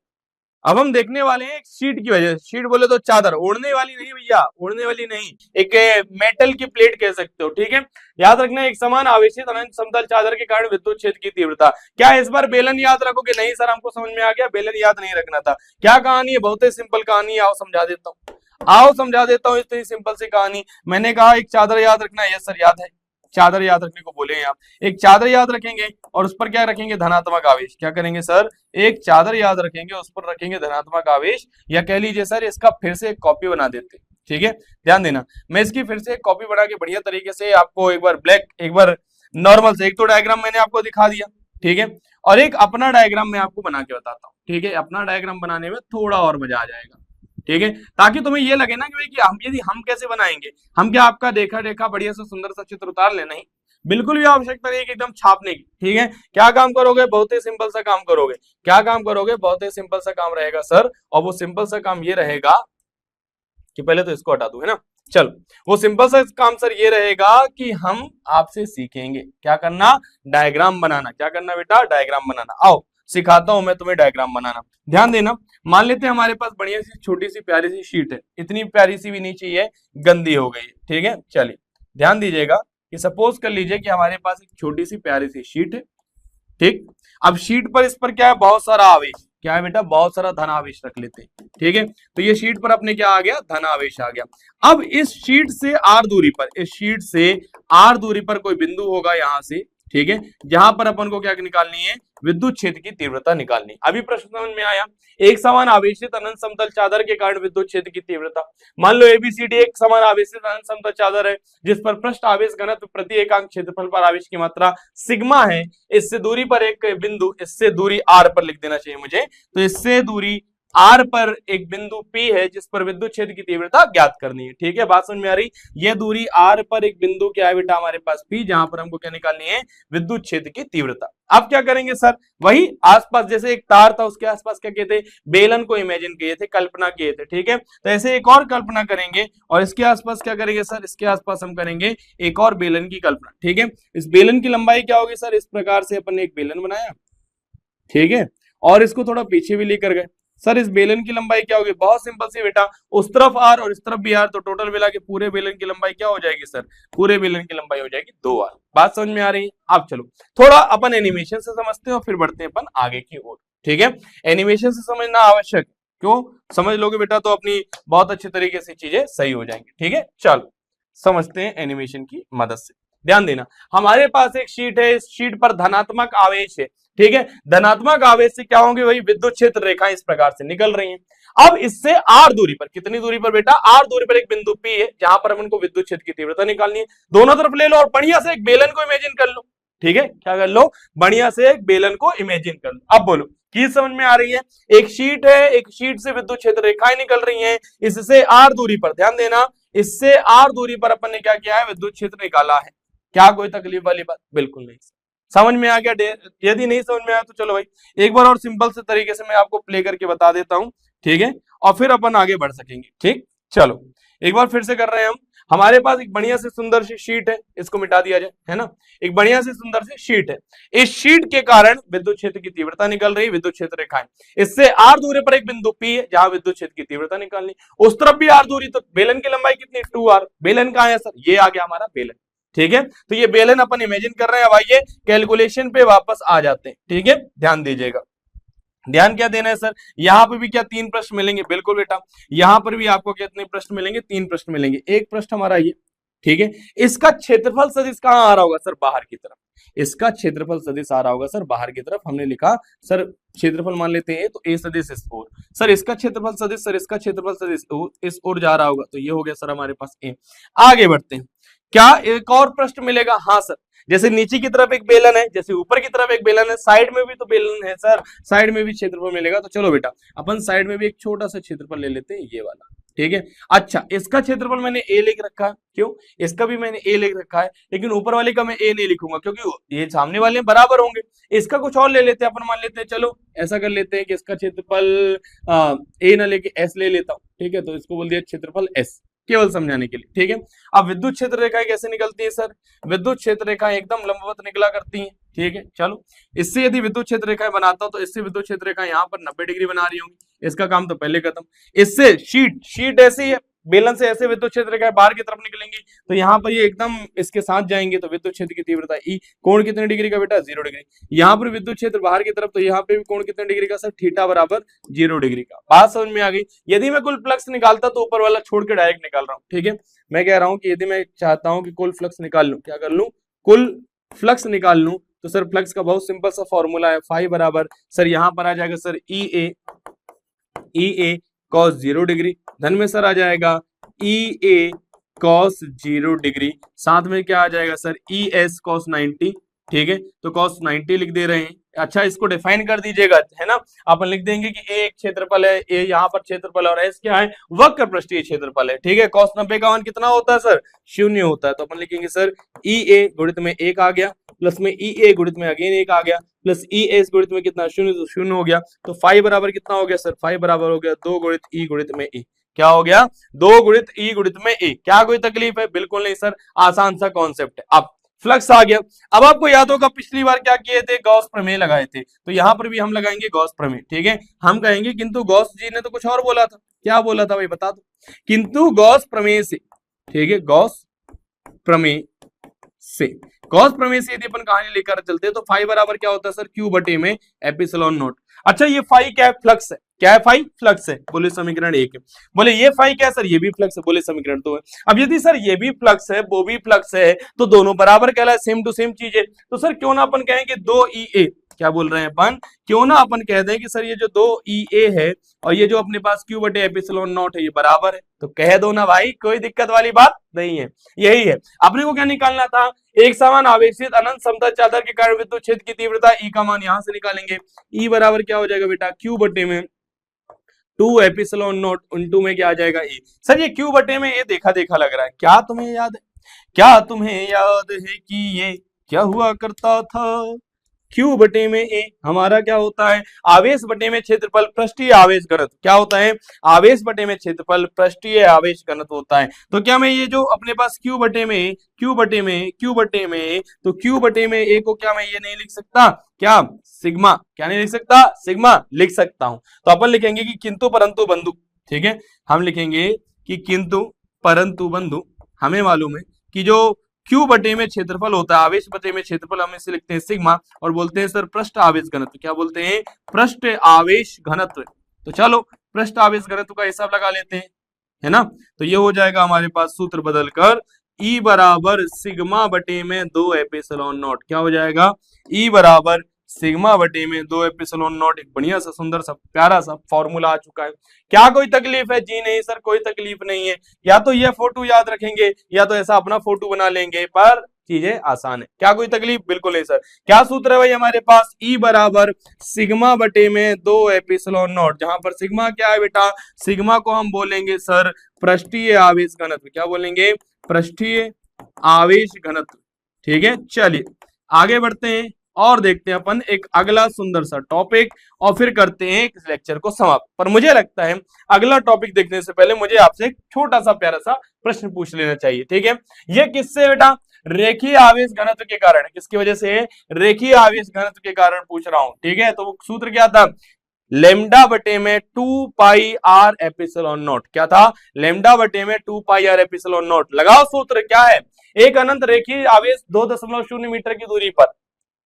अब हम देखने वाले हैं एक शीट की वजह से। शीट बोले तो चादर, उड़ने वाली नहीं भैया, उड़ने वाली नहीं, एक मेटल की प्लेट कह सकते हो, ठीक है। याद रखना, एक समान आवेशित अनंत समतल चादर के कारण विद्युत क्षेत्र की तीव्रता। क्या इस बार बेलन याद रखोगे? नहीं सर, हमको समझ में आ गया, बेलन याद नहीं रखना था। क्या कहानी है? बहुत ही सिंपल कहानी है, आओ समझा देता हूँ, आओ समझा देता हूँ। इतनी सिंपल सी कहानी। मैंने कहा एक चादर याद रखना है, यस सर याद है, चादर याद रखने को बोले हैं आप। एक चादर याद रखेंगे और उस पर क्या रखेंगे? धनात्मक आवेश। क्या करेंगे सर? एक चादर याद रखेंगे, उस पर रखेंगे धनात्मक आवेश, या कह लीजिए सर इसका फिर से एक कॉपी बना देते, ठीक है। ध्यान देना, मैं इसकी फिर से एक कॉपी बना के बढ़िया तरीके से आपको एक बार ब्लैक, एक बार नॉर्मल से, एक तो डायग्राम मैंने आपको दिखा दिया, ठीक है, और एक अपना डायग्राम मैं आपको बना के बताता हूँ, ठीक है। अपना डायग्राम बनाने में थोड़ा और मजा आ जाएगा, ठीक है, ताकि तुम्हें ये लगे ना कि भाई कि हम, यदि हम कैसे बनाएंगे, हम क्या आपका देखा देखा बढ़िया से सुंदर सा चित्र उतार ले? नहीं, बिल्कुल भी आवश्यकता नहीं है एकदम छापने की, ठीक है। क्या काम करोगे? बहुत ही सिंपल सा काम करोगे। क्या काम करोगे? बहुत ही सिंपल सा काम रहेगा सर, और वो सिंपल सा काम ये रहेगा कि पहले तो इसको हटा दूं, है ना। चलो, वो सिंपल सा काम सर ये रहेगा कि हम आपसे सीखेंगे क्या करना? डायग्राम बनाना। क्या करना बेटा? डायग्राम बनाना। आओ सिखाता हूं मैं तुम्हें डायग्राम बनाना। ध्यान देना, मान लेते हैं हमारे पास बढ़िया सी छोटी सी प्यारी सी शीट है, इतनी प्यारी सी भी नहीं चाहिए, गंदी हो गई है, ठीक है। चलिए ध्यान दीजिएगा कि सपोज कर लीजिए कि हमारे पास एक छोटी सी प्यारी सी शीट है, ठीक। अब शीट पर, इस पर क्या है? बहुत सारा आवेश। क्या है बेटा? बहुत सारा धन आवेश रख लेते हैं, ठीक है। तो ये शीट पर अपने क्या आ गया? धन आवेश आ गया। अब इस शीट से आर दूरी पर, इस शीट से आर दूरी पर कोई बिंदु होगा यहां से, ठीक है, जहां पर अपन को क्या निकालनी है? विद्युत क्षेत्र की तीव्रता निकालनी। अभी प्रश्न समझ में आया? एक समान आवेशित अनंत समतल चादर के कारण विद्युत क्षेत्र की तीव्रता। मान लो एबीसीडी एक समान आवेशित अनंत समतल चादर है, जिस पर पृष्ठ आवेश घनत्व प्रति एकांक क्षेत्रफल पर आवेश की मात्रा सिग्मा है। इससे दूरी पर एक बिंदु, इससे दूरी आर पर लिख देना चाहिए मुझे, तो इससे दूरी आर पर एक बिंदु P है, जिस पर विद्युत क्षेत्र की तीव्रता ज्ञात करनी है, ठीक है। बात समझ में आ रही? यह दूरी आर पर एक बिंदु क्या है बेटा? हमारे पास P, जहां पर हमको क्या निकालनी है? विद्युत क्षेत्र की तीव्रता। अब क्या करेंगे सर? वही आसपास, जैसे एक तार था उसके आसपास क्या कहते? बेलन को इमेजिन किए थे, कल्पना किए थे, ठीक है। तो ऐसे एक और कल्पना करेंगे और इसके आसपास क्या करेंगे सर? इसके आसपास हम करेंगे एक और बेलन की कल्पना, ठीक है। इस बेलन की लंबाई क्या होगी सर? इस प्रकार से अपन ने एक बेलन बनाया, ठीक है, और इसको थोड़ा पीछे भी लेकर गए। सर इस बेलन की लंबाई क्या होगी? बहुत सिंपल सी बेटा, उस तरफ आर और इस तरफ भी आर, तो टोटल मिला के पूरे बेलन की लंबाई क्या हो जाएगी सर? पूरे बेलन की लंबाई हो जाएगी 2r। बात समझ में आ रही है? अब चलो थोड़ा अपन एनिमेशन से समझते हैं और फिर बढ़ते हैं अपन आगे की ओर, ठीक है। एनिमेशन से समझना आवश्यक, क्यों? समझ लोगे बेटा तो अपनी बहुत अच्छी तरीके से चीजें सही हो जाएंगी, ठीक है। चलो समझते हैं एनिमेशन की मदद से। ध्यान देना, हमारे पास एक शीट है, इस शीट पर धनात्मक आवेश है, ठीक है। धनात्मक आवेश से क्या होंगे? वही विद्युत क्षेत्र रेखा इस प्रकार से निकल रही हैं। अब इससे आर दूरी पर, कितनी दूरी पर बेटा? आर दूरी पर एक बिंदु P है, जहां पर हम इनको विद्युत क्षेत्र की तीव्रता निकालनी है। दोनों तरफ ले लो और बढ़िया से एक बेलन को इमेजिन कर लो, ठीक है। क्या कर लो? बढ़िया से एक बेलन को इमेजिन कर लो। अब बोलो की समझ में आ रही है? एक शीट है, एक शीट से विद्युत क्षेत्र रेखाएं निकल रही हैं, इससे आर दूरी पर, ध्यान देना, इससे आर दूरी पर अपन ने क्या किया है? विद्युत क्षेत्र निकाला है। क्या कोई तकलीफ वाली बात? बिल्कुल नहीं। समझ में आ गया? यदि नहीं समझ में आया तो चलो भाई एक बार और सिंपल से तरीके से मैं आपको प्ले करके बता देता हूं, ठीक है, और फिर अपन आगे बढ़ सकेंगे, ठीक। चलो एक बार फिर से कर रहे हैं हम। हमारे पास एक बढ़िया से सुंदर सी शीट है, इसको मिटा दिया जाए, है ना। एक बढ़िया से सुंदर सी शीट है, इस शीट के कारण विद्युत क्षेत्र की तीव्रता निकल रही है, विद्युत क्षेत्र रेखाएं। इससे आर दूरी पर एक बिंदु P है, जहां विद्युत क्षेत्र की तीव्रता निकालनी। उस तरफ भी आर दूरी, तो बेलन की लंबाई कितनी? 2r। बेलन कहां है सर? ये आ गया हमारा बेलन, ठीक है। तो ये बेलन अपन इमेजिन कर रहे हैं। अब आइए कैलकुलेशन पे वापस आ जाते हैं, ठीक है। ध्यान दीजिएगा, ध्यान क्या देना है सर? यहां पे भी क्या 3 प्रश्न मिलेंगे? बिल्कुल बेटा, यहां पर भी आपको कितने प्रश्न मिलेंगे? 3 प्रश्न मिलेंगे। एक प्रश्न हमारा ये, ठीक है, इसका क्षेत्रफल सदिश कहां आ रहा होगा सर? बाहर की तरफ। इसका क्षेत्रफल सदिश आ रहा होगा सर बाहर की तरफ। हमने लिखा सर क्षेत्रफल मान लेते हैं तो ए सदिश इस ओर, सर इसका क्षेत्रफल सदिश, सर इसका क्षेत्रफल सदिश इस ओर जा रहा होगा, तो ये हो गया सर हमारे पास ए। आगे बढ़ते हैं, क्या एक और प्रश्न मिलेगा? हाँ सर, जैसे नीचे की तरफ एक बेलन है, जैसे ऊपर की तरफ एक बेलन है, साइड में भी तो बेलन है सर, साइड में भी क्षेत्रफल मिलेगा। तो चलो बेटा अपन साइड में भी एक छोटा सा क्षेत्रफल ले लेते हैं, ये वाला, ठीक है। अच्छा, इसका क्षेत्रफल मैंने ए लिख रखा है, क्यों? इसका भी मैंने ए लिख रखा है, लेकिन ऊपर वाले का मैं ए नहीं लिखूंगा क्योंकि ये सामने वाले बराबर होंगे। इसका कुछ और ले लेते हैं, अपन मान लेते हैं, चलो ऐसा कर लेते हैं कि इसका क्षेत्रफल ए ना लेके एस ले लेता हूं, ठीक है। तो इसको बोल दिया क्षेत्रफल एस, केवल समझाने के लिए, ठीक है। अब विद्युत क्षेत्र रेखाएं कैसे निकलती है सर? विद्युत क्षेत्र रेखाएं एकदम लंबवत निकला करती हैं, ठीक है। चलो, इससे यदि विद्युत क्षेत्र रेखाएं बनाता हूं तो इससे विद्युत क्षेत्र रेखाएं यहाँ पर 90 डिग्री बना रही होंगी, इसका काम तो पहले खत्म। इससे शीट ऐसी है, बेलन से ऐसे विद्युत क्षेत्र रेखाएं बाहर की तरफ निकलेंगी, तो यहाँ पर ये एकदम इसके साथ जाएंगे, तो विद्युत क्षेत्र की तीव्रता ई, कोण कितने डिग्री का बेटा? 0 डिग्री। यहाँ पर विद्युत क्षेत्र बाहर की तरफ, तो यहाँ पे भी कोण कितने डिग्री का सर? थीटा बराबर 0 डिग्री का। बात समझ में आ गई? यदि मैं कुल फ्लक्स निकालता तो ऊपर वाला छोड़ के डायरेक्ट निकाल रहा हूँ, ठीक है। मैं कह रहा हूँ कि यदि मैं चाहता हूँ कि कुल फ्लक्स निकाल लूं, क्या कर लूं? कुल फ्लक्स निकाल लूं, तो सर फ्लक्स का बहुत सिंपल सा फॉर्मूला है, फाई बराबर सर यहाँ पर आ जाएगा सर ई ए कॉस 0 डिग्री, धन में सर आ जाएगा ई ए कॉस 0 डिग्री, साथ में क्या आ जाएगा सर? ई एस कॉस 90, ठीक है। तो कॉस 90 लिख दे रहे हैं। अच्छा, इसको डिफाइन कर दीजिएगा, है ना। अपन लिख देंगे कि ए एक क्षेत्रफल है, ए यहाँ पर क्षेत्रफल, और एस क्या है? वक्र पृष्ठीय क्षेत्रफल है, ठीक है। कॉस 90 का मान कितना होता है सर? 0 होता है। तो अपन लिखेंगे सर ई ए गुणित में 1 आ गया, प्लस में ई ए गुणित में अगेन 1 आ गया, प्लस ई एस गुणित में कितना? 0, तो 0 हो गया। तो फाई बराबर कितना हो गया सर? फाई बराबर हो गया 2 गुणित ई गुणित में ए। क्या हो गया? 2 गुणित ई गुणित में ए। क्या कोई तकलीफ है? बिल्कुल नहीं सर, आसान सा कॉन्सेप्ट है। अब फ्लक्स आ गया। अब आपको याद होगा पिछली बार क्या किए थे? गॉस प्रमेय लगाए थे, तो यहां पर भी हम लगाएंगे गॉस प्रमेय, ठीक है। हम कहेंगे किंतु गॉस जी ने तो कुछ और बोला था, क्या बोला था भाई बता दो? किंतु गॉस प्रमेय से, ठीक है, गॉस प्रमेय से, गॉस प्रमेय से यदि अपन कहानी लेकर चलते हैं तो फाई बराबर क्या होता है सर? क्यू बटे में एप्सिलॉन नॉट। अच्छा, ये फाई क्या है? फ्लक्स है। क्या है? फाई फ्लक्स है, बोले समीकरण 1 है। बोले ये फाई क्या है सर? ये भी फ्लक्स है, बोले समीकरण 2 है। अब यदि सर ये भी फ्लक्स है वो भी फ्लक्स है तो दोनों बराबर कहलाए, सेम टू सेम चीज है। तो सर क्यों ना अपन कहेंगे 2 ई ए, क्या बोल रहे हैं अपन? क्यों ना अपन कह दें कि सर ये जो 2 ई ए है और ये जो अपने पास क्यू बटे एप्सिलॉन नॉट है ये बराबर है। तो कह दो ना भाई, कोई दिक्कत वाली बात नहीं है। यही है अपने को क्या निकालना था? एक समान आवेशित अनंत समतल चादर के कारण विद्युत क्षेत्र की तीव्रता ई का मान यहां से निकालेंगे। ई बराबर क्या हो जाएगा बेटा? क्यू बटे में 2 एप्सिलॉन नॉट इनटू में क्या आ जाएगा? ए। सर ये क्यू बटे में ये देखा देखा लग रहा है, क्या तुम्हें याद है? क्या तुम्हें याद है कि ये क्या हुआ करता था? क्यू बटे में ए हमारा क्या होता है? आवेश बटे में क्षेत्रफल पृष्ठीय आवेश घनत्व। क्या होता है? आवेश बटे में क्षेत्रफल पृष्ठीय आवेश घनत्व होता है। तो क्या मैं ये जो अपने पास क्यू बटे में तो क्यू बटे में ए को क्या मैं ये नहीं लिख सकता? क्या सिग्मा? क्या नहीं लिख सकता? सिग्मा लिख सकता हूं। तो अपन लिखेंगे कि किंतु परंतु बंधु, ठीक है। हम लिखेंगे कि किंतु परंतु बंधु, हमें मालूम है कि जो क्यू बटे में क्षेत्रफल होता है, आवेश बटे में क्षेत्रफल, हम इसे लिखते हैं सिग्मा और बोलते हैं सर पृष्ठ आवेश घनत्व। क्या बोलते हैं? पृष्ठ आवेश घनत्व। तो चलो पृष्ठ आवेश घनत्व का हिसाब लगा लेते हैं, है ना। तो ये हो जाएगा हमारे पास सूत्र बदलकर E बराबर सिग्मा बटे में 2 एप्सिलॉन नॉट। क्या हो जाएगा? E बराबर सिग्मा बटे में 2 एप्सिलॉन नॉट। एक बढ़िया सा सुंदर सा प्यारा सा फॉर्मूला आ चुका है। क्या कोई तकलीफ है? जी नहीं सर, कोई तकलीफ नहीं है। या तो ये फोटो याद रखेंगे या तो ऐसा अपना फोटो बना लेंगे, पर चीजें आसान है। क्या कोई तकलीफ? बिल्कुल नहीं सर। क्या सूत्र है भाई हमारे पास? E बराबर सिग्मा बटे में 2 एप्सिलॉन नॉट, जहां पर सिग्मा क्या है बेटा? सिग्मा को हम बोलेंगे सर पृष्ठीय आवेश घनत्व। क्या बोलेंगे? पृष्ठीय आवेश घनत्व, ठीक है। चलिए आगे बढ़ते हैं और देखते हैं अपन एक अगला सुंदर सा टॉपिक और फिर करते हैं इस लेक्चर को समाप्त। पर मुझे लगता है अगला टॉपिक देखने से पहले मुझे आपसे एक छोटा सा प्यारा सा प्रश्न पूछ लेना चाहिए, ठीक है। ये किससे बेटा? रेखीय आवेश घनत्व के कारण। किसकी वजह से? रेखीय आवेश घनत्व के कारण पूछ रहा हूं, ठीक है। तो वो सूत्र क्या था? लेमडा बटे में 2 पाई आर एप्सिलॉन नॉट। क्या था? लेमडा बटे में 2 पाई आर एप्सिलॉन नॉट। लगाओ सूत्र, क्या है? एक अनंत रेखीय आवेश 2.0 मीटर की दूरी पर,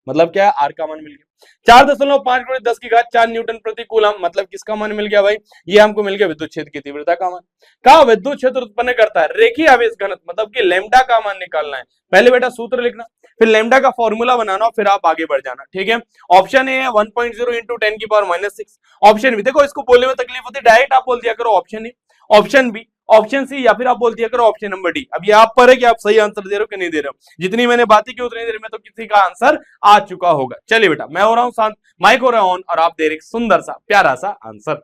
मतलब क्या है? आर का मान मिल गया। 4.5 गुणित 10 की घात 4 न्यूटन प्रति कूलम, मतलब किसका मान मिल गया भाई? ये हमको मिल गया विद्युत क्षेत्र की तीव्रता का मान। कहा विद्युत क्षेत्र उत्पन्न करता है रेखीय आवेश घनत्व, मतलब कि लेमडा का मान निकालना है। पहले बेटा सूत्र लिखना, फिर लेमडा का फॉर्मूला बनाना, फिर आप आगे बढ़ जाना, ठीक है। ऑप्शन ए है 1.0 इंटू 10⁻⁻6। ऑप्शन बी, देखो इसको बोलने में तकलीफ होती है, डायरेक्ट आप बोल दिया करो option A, option B, option C, या फिर आप बोल दिया करो ऑप्शन नंबर डी। अब ये आप पर है कि आप सही आंसर दे रहे हो कि नहीं दे रहे हो। जितनी मैंने बातें की उतनी देर में तो किसी का आंसर आ चुका होगा। चलिए बेटा, मैं हो रहा हूं शांत, माइक हो रहा ऑन और आप दे रहे सुंदर सा प्यारा सा आंसर।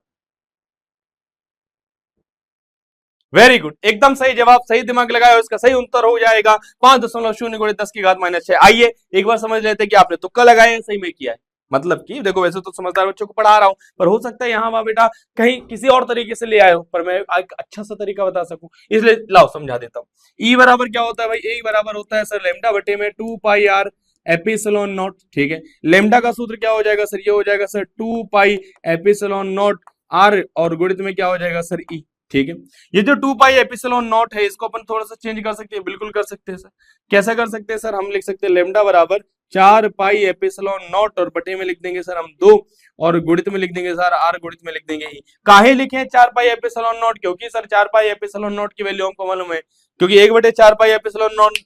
वेरी गुड, एकदम सही जवाब, सही दिमाग लगाया, इसका सही उत्तर हो जाएगा 5.0 गुणित 10 की घात -6। आइए एक बार समझ लेते हैं कि आपने तुक्का लगाया है सही में किया है। मतलब कि देखो वैसे तो समझदार बच्चों को पढ़ा रहा हूं, पर हो सकता है यहाँ वहां बेटा कहीं किसी और तरीके से ले आए हो, पर मैं एक अच्छा सा तरीका बता सकूं, इसलिए लाओ समझा देता हूँ। ई बराबर क्या होता है भाई, ए बराबर होता है सर लेमडा बटे में 2 पाई आर एपिसिलॉन नॉट। ठीक है, लेमडा का सूत्र क्या हो जाएगा सर, ये हो जाएगा sir 2 pi epsilon naught r, और गुणित में क्या हो जाएगा सर ई। ठीक है, ये जो 2 पाई एपिसिलॉन नॉट है इसको अपन थोड़ा सा चेंज कर सकते हैं, बिल्कुल कर सकते हैं सर। कैसा कर सकते हैं सर, हम लिख सकते हैं लेमडा बराबर 4 पाई एपिसिलॉन नॉट, और बटे में लिख देंगे सर हम 2, और गुणित में लिख देंगे सर आर, गुणित में लिख देंगे ई। काहे लिखे 4 पाई एपिसिलॉन नॉट, क्योंकि सर 4 पाई एपिसिलॉन नॉट की वैल्यू हमको मालूम है, क्योंकि 1/4 पाई एपिसिलॉन नॉट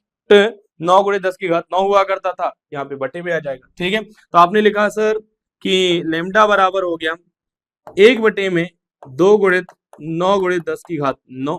9 गुणित 10 की घात 9 हुआ करता था, यहाँ पे बटे में आ जाएगा। ठीक है, तो आपने लिखा सर कि लेमडा बराबर हो गया 1 बटे में 2 गुणित 9 गुणित 10 की घात 9,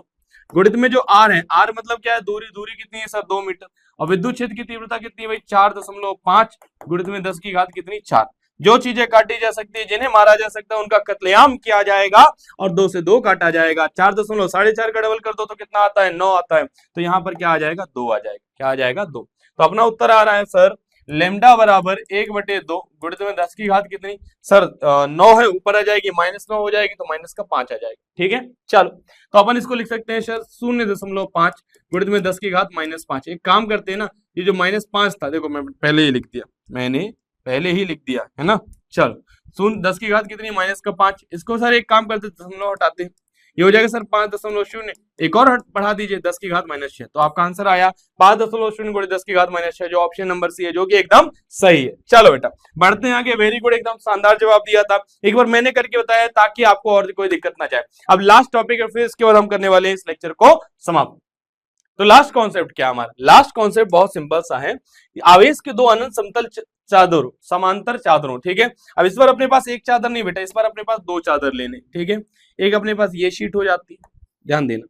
गुणित में जो आर है, आर मतलब क्या है, दूरी, दूरी कितनी है सर 2 मीटर, और विद्युत क्षेत्र की तीव्रता कितनी है भाई 4.5, गुणित में 10 की घात कितनी 4। जो चीजें काटी जा सकती है, जिन्हें मारा जा सकता है, उनका कत्लेआम किया जाएगा, और 2 से 2 काटा जाएगा। 4.4 का डबल कर दो तो कितना आता है 9 आता है, तो यहाँ पर क्या आ जाएगा 2 आ जाएगा, क्या आ जाएगा 2। तो अपना उत्तर आ रहा है सर लेमडा बराबर 1/2 गुणित में 10 की घात कितनी सर 9 है, ऊपर आ जाएगी -9 हो जाएगी, तो माइनस का 5 आ जाएगा। ठीक है, चलो तो अपन इसको लिख सकते हैं सर 0.5 गुणित में 10 की घात -5। एक काम करते हैं ना, ये जो -5 था, देखो मैं पहले ही लिख दिया, मैंने पहले ही लिख दिया है ना। चलो 10 की घात कितनी -5, इसको सर एक काम करते दशमलव हटाते हैं, ये हो जाएगा सर 5.0, एक और बढ़ा दीजिए 10 की घात -6, तो आपका आंसर आया 5.0 गुणित 10 की घात -6, जो ऑप्शन नंबर सी है, जो कि एकदम सही है। चलो बेटा बढ़ते हैं आगे, वेरी गुड, एकदम शानदार जवाब दिया था, एक बार मैंने करके बताया ताकि आपको और कोई दिक्कत ना जाए। अब लास्ट टॉपिक है, फिर इसके बाद हम करने वाले हैं इस लेक्चर को समाप्त। तो लास्ट कॉन्सेप्ट क्या हमारा, लास्ट कॉन्सेप्ट बहुत सिंपल सा है, आवेश के दो अनंत समतल चादरों, समांतर चादरों। ठीक है, अब इस बार अपने पास एक चादर नहीं बेटा, इस बार अपने पास 2 चादर लेने। ठीक है, एक अपने पास ये शीट हो जाती है, ध्यान देना,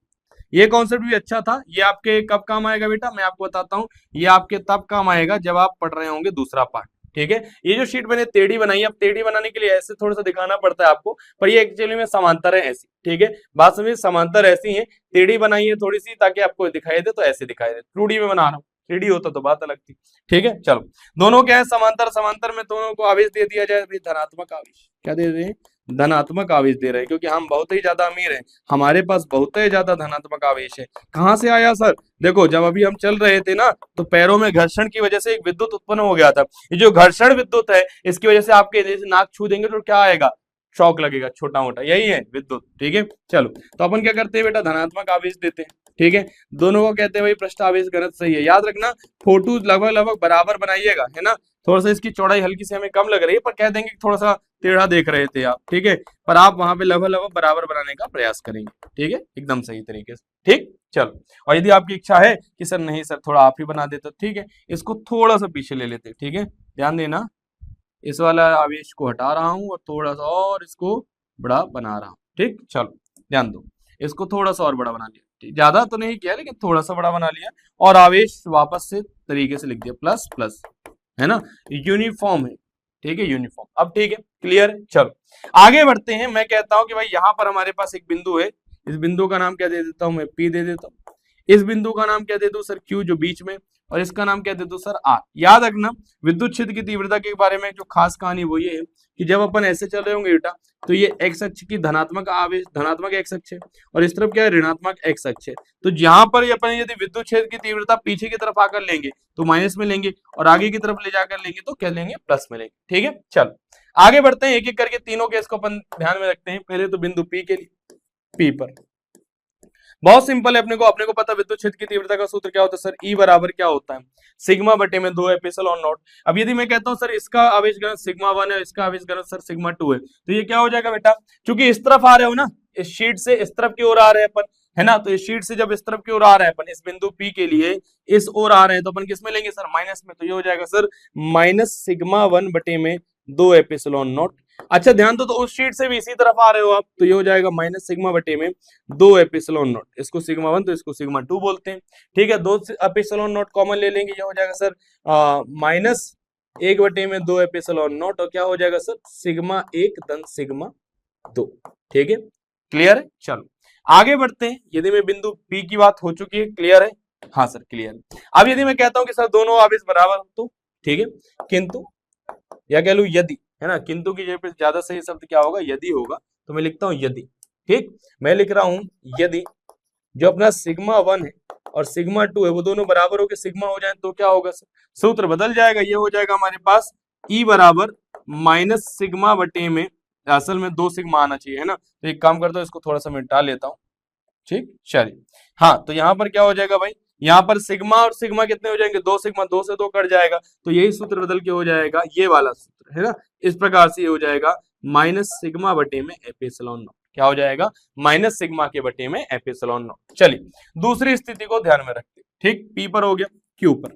ये कॉन्सेप्ट भी अच्छा था, ये आपके कब काम आएगा बेटा, मैं आपको बताता हूं, ये आपके तब काम आएगा जब आप पढ़ रहे होंगे दूसरा पार्ट। ठीक है, ये जो शीट मैंने टेढ़ी बनाई, अब टेढ़ी बनाने के लिए ऐसे थोड़ा सा दिखाना पड़ता है आपको, पर ये एक्चुअली में समांतर है ऐसी। ठीक है, बात समझिए, समांतर ऐसी है, टेढ़ी बनाई है थोड़ी सी ताकि आपको दिखाई दे, तो ऐसे दिखाई दे, 2D में बना रहा हूँ, 3D होता तो बात अलग थी। ठीक है, चलो दोनों क्या है समांतर, समांतर में दोनों को आवेश दे दिया जाए, धनात्मक आवेश, क्या दे रहे हैं, धनात्मक आवेश दे रहे हैं, क्योंकि हम बहुत ही ज्यादा अमीर हैं, हमारे पास बहुत ही ज्यादा धनात्मक आवेश है। कहां से आया सर, देखो जब अभी हम चल रहे थे ना, तो पैरों में घर्षण की वजह से एक विद्युत उत्पन्न हो गया था, ये जो घर्षण विद्युत है, इसकी वजह से आपके जैसे नाक छू देंगे तो क्या आएगा, शॉक लगेगा, छोटा मोटा, यही है विद्युत। ठीक है, चलो तो अपन क्या करते हैं बेटा, धनात्मक आवेश देते हैं। ठीक है, दोनों को कहते हैं भाई पृष्ठ आवेश घनत्व सही है, याद रखना फोटो लगभग लगभग बराबर बनाइएगा, है ना, थोड़ा सा इसकी चौड़ाई हल्की से हमें कम लग रही है, पर कह देंगे थोड़ा सा टेढ़ा देख रहे थे आप। ठीक है, पर आप वहां पे लगभग लगभग बराबर बनाने का प्रयास करेंगे। ठीक है, एकदम सही तरीके से। ठीक, चलो, और यदि आपकी इच्छा है कि सर नहीं सर थोड़ा आप ही बना देते, ठीक है, इसको थोड़ा सा पीछे ले लेते। ठीक है, ध्यान देना, इस वाला आवेश को हटा रहा हूं और थोड़ा सा और इसको बड़ा बना रहा हूं। ठीक, चलो ध्यान दो, इसको थोड़ा सा और बड़ा बना लिया, ज्यादा तो नहीं किया लेकिन थोड़ा सा बड़ा बना लिया, और आवेश वापस से तरीके से लिख दिया प्लस प्लस, है ना, यूनिफॉर्म है। ठीक है, यूनिफॉर्म, अब ठीक है, क्लियर। चलो आगे बढ़ते हैं, मैं कहता हूं कि भाई यहां पर हमारे पास एक बिंदु है, इस बिंदु का नाम क्या दे देता हूं मैं, पी दे देता हूं, इस बिंदु का नाम क्या दे दूं सर, क्यू जो बीच में, और इसका नाम क्या दे दूं सर, आर। याद रखना विद्युत क्षेत्र की तीव्रता के बारे में जो खास कहानी वो ये है कि जब अपन ऐसे चल रहे होंगे बेटा, तो ये एक्स अक्ष की धनात्मक आवेश, धनात्मक एक्स अक्ष है, और इस तरफ क्या है, ऋणात्मक एक्स अक्ष है। तो यहाँ पर अपन यदि विद्युत क्षेत्र की तीव्रता पीछे की तरफ आकर लेंगे तो माइनस में लेंगे, और आगे की तरफ ले जाकर लेंगे तो क्या लेंगे, प्लस में लेंगे। ठीक है, चलो आगे बढ़ते हैं, एक एक करके तीनों केस को अपन ध्यान में रखते हैं। पहले तो बिंदु पी के लिए, पी पर बहुत सिंपल है, अपने को पता विद्युत क्षेत्र की तीव्रता का सूत्र क्या होता है सर, ई बराबर क्या होता है, सिग्मा बटे में 2 एपिसिलॉन नॉट। अब यदि मैं कहता हूं सर इसका आवेश घनत्व सिग्मा 1 है, इसका आवेश घनत्व सर सिग्मा 2 है, तो ये क्या हो जाएगा बेटा, क्योंकि इस तरफ आ रहे हो ना, इस शीट से इस तरफ की ओर आ रहे हैं अपन, है ना, तो इस शीट से जब इस तरफ की ओर आ रहे हैं अपन, इस बिंदु पी के लिए इस ओर आ रहे हैं, तो अपन किस में लेंगे सर, माइनस में, तो ये हो जाएगा सर माइनस सिग्मा 1 बटे में 2 एपिसिलॉन नॉट। अच्छा ध्यान दो, तो उस शीट से भी इसी तरफ आ रहे हो आप, तो ये हो जाएगा माइनस सिग्मा बटे में 2 एपिसिलॉन नॉट, इसको सिग्मा 1 तो इसको सिग्मा 2 बोलते हैं। ठीक है, 2 एपिसिलॉन नॉट कॉमन ले लेंगे, ये हो जाएगा सर माइनस 1 बटे में 2 एपिसिलॉन नॉट, और क्या हो जाएगा सर सिग्मा 1 धन सिग्मा 2। ठीक है, क्लियर है। चलो आगे बढ़ते हैं। यदि मैं बिंदु P की बात हो चुकी है, क्लियर है? हाँ सर क्लियर है। अब यदि मैं कहता हूं कि सर दोनों आवेश बराबर हो तो ठीक है, किंतु या कह लू यदि, है ना, किंतु की जगह पे ज्यादा सही शब्द क्या होगा, यदि होगा। तो मैं लिखता हूं यदि, ठीक, मैं लिख रहा हूं यदि जो अपना सिग्मा 1 है और सिग्मा 2 है वो दोनों बराबर होकर सिग्मा हो जाए तो क्या होगा सर, सूत्र बदल जाएगा। ये हो जाएगा हमारे पास E बराबर माइनस सिग्मा बटे में, असल में 2 सिग्मा आना चाहिए, है ना। तो एक काम करता हूँ, इसको थोड़ा सा मिटा लेता हूँ, ठीक, चलिए। हाँ, तो यहाँ पर क्या हो जाएगा भाई, यहाँ पर सिग्मा और सिग्मा कितने हो जाएंगे, 2 सिग्मा, 2 से 2 कट जाएगा, तो यही सूत्र बदल के हो जाएगा ये वाला सूत्र, है ना। इस प्रकार से ये हो जाएगा माइनस सिग्मा बटे में एप्सिलॉन नॉट। क्या हो जाएगा, माइनस सिग्मा के बटे में एप्सिलॉन नॉट। चलिए दूसरी स्थिति को ध्यान में रखते, ठीक, पी पर हो गया, क्यू पर।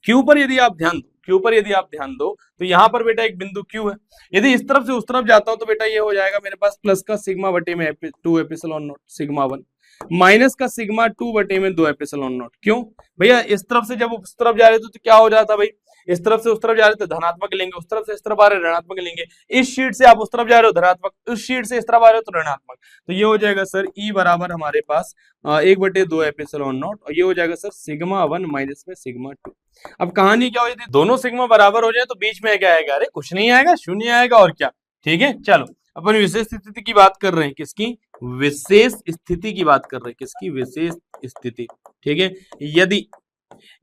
क्यू पर यदि आप ध्यान दो, क्यू पर यदि आप ध्यान दो तो यहाँ पर बेटा एक बिंदु क्यू है। यदि इस तरफ से उस तरफ जाता हूं तो बेटा ये हो जाएगा मेरे पास प्लस का सिग्मा बटे में 2 एप्सिलॉन नॉट सिग्मा 1 माइनस का सिग्मा 2 बटे में 2 एप्सिलॉन नॉट। क्यों भैया, इस तरफ से जब उस तरफ जा रहे थे तो क्या हो जाता भाई, इस तरफ से उस तरफ जा रहे थे धनात्मक लेंगे, उस तरफ से इस तरफ आ रहे ऋणात्मक लेंगे, इस शीट से आप उस तरफ जा रहे हो धनात्मक, उस शीट से इस तरफ आ रहे हो तो ऋणात्मक। तो ये हो जाएगा सर ई बराबर हमारे पास 1/2 एप्सिलॉन नॉट, और ये हो जाएगा सर सिग्मा 1 माइनस में सिग्मा 2। अब कहानी क्या हो जाती है, दोनों सिग्मा बराबर हो जाए तो बीच में क्या आएगा, अरे कुछ नहीं आएगा, शून्य आएगा, और क्या। ठीक है, चलो अपन विशेष स्थिति की बात कर रहे हैं, किसकी, विशेष स्थिति की बात कर रहे हैं, किसकी, विशेष स्थिति। ठीक है,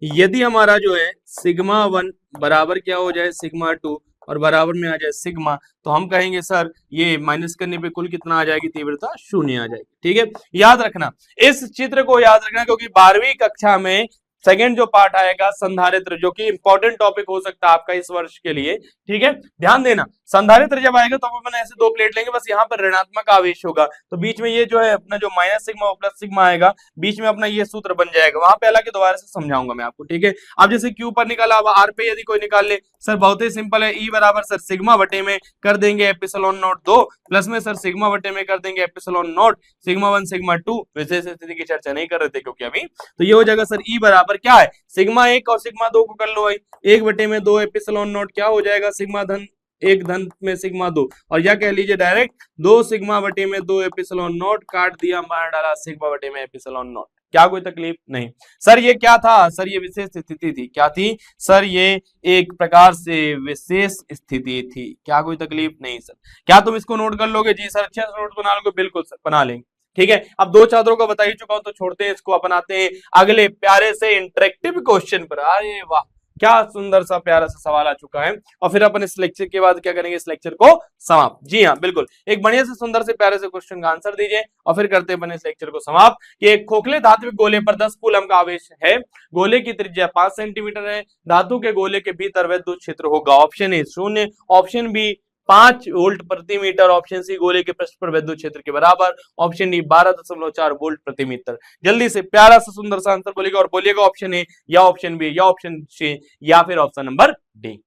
यदि हमारा जो है सिग्मा 1 बराबर क्या हो जाए सिग्मा 2 और बराबर में आ जाए सिग्मा, तो हम कहेंगे सर ये माइनस करने पे कुल कितना आ जाएगी, तीव्रता शून्य आ जाएगी। ठीक है, याद रखना, इस चित्र को याद रखना, क्योंकि 12वीं कक्षा में सेकेंड जो पार्ट आएगा संधारित्र, जो कि इंपॉर्टेंट टॉपिक हो सकता है आपका इस वर्ष के लिए। ठीक है, ध्यान देना, संधारित्र जब आएगा तो अपन ऐसे 2 प्लेट लेंगे, बस यहाँ पर ऋणात्मक आवेश होगा, तो बीच में ये जो है अपना जो माइनस सिग्मा और प्लस सिग्मा आएगा, बीच में अपना ये सूत्र बन जाएगा, वहां पे हालांकि दोबारा से समझाऊंगा मैं आपको। ठीक है, अब जैसे क्यू पर निकाला, अब आर पे यदि कोई निकाल ले, सर बहुत ही सिंपल है, ई बराबर सर सिग्मा बटे में कर देंगे एप्सिलॉन नॉट 2 प्लस में सर सिग्मा बटे में कर देंगे एप्सिलॉन नॉट सिग्मा 1 सिग्मा 2। विशेष स्थिति की चर्चा नहीं कर रहे थे क्योंकि अभी, तो ये हो जाएगा सर ई बराबर क्या है, सिग्मा 1 और सिग्मा 2 को कर लो भाई, 1/2 एप्सिलॉन नॉट क्या हो जाएगा, सिग्मा धन 1 धन में सिग्मा 2, और या कह लीजिए डायरेक्ट 2 सिग्मा बटे में 2 एप्सिलॉन नॉट, काट दिया मार डाला सिग्मा बटे में एप्सिलॉन नॉट। क्या कोई तकलीफ नहीं सर, ये क्या था सर, ये विशेष स्थिति थी। क्या थी सर, ये एक प्रकार से विशेष स्थिति थी। क्या कोई तकलीफ नहीं सर, क्या तुम इसको नोट कर लोगे, जी सर अच्छे से नोट बना लोगे, बिल्कुल सर बना लेंगे। ठीक है, अब 2 चादरों को बता ही चुका हूं, तो छोड़ते हैं इसको, अपन आते हैं अगले प्यारे से इंटरेक्टिव क्वेश्चन पर। अरे वाह, क्या सुंदर सा प्यारा सा सवाल आ चुका है, और फिर अपन इस लेक्चर के बाद क्या करेंगे, इस लेक्चर को समाप्त। जी हाँ बिल्कुल, एक बढ़िया से सुंदर से प्यारे से क्वेश्चन का आंसर दीजिए और फिर करते हैं अपन इस लेक्चर को समाप्त। कि एक खोखले धात्विक गोले पर 10 कूलम का आवेश है, गोले की त्रिज्या 5 सेंटीमीटर है, धातु के गोले के भीतर विद्युत क्षेत्र होगा option A 0, option B 5 volt प्रति मीटर, ऑप्शन सी गोले के पृष्ठ पर विद्युत क्षेत्र के बराबर, ऑप्शन डी 12.4 वोल्ट प्रति मीटर। जल्दी से प्यारा सा सुंदर सा आंसर बोलिएगा, और बोलिएगा ऑप्शन ए या ऑप्शन बी या ऑप्शन सी या फिर ऑप्शन नंबर डी।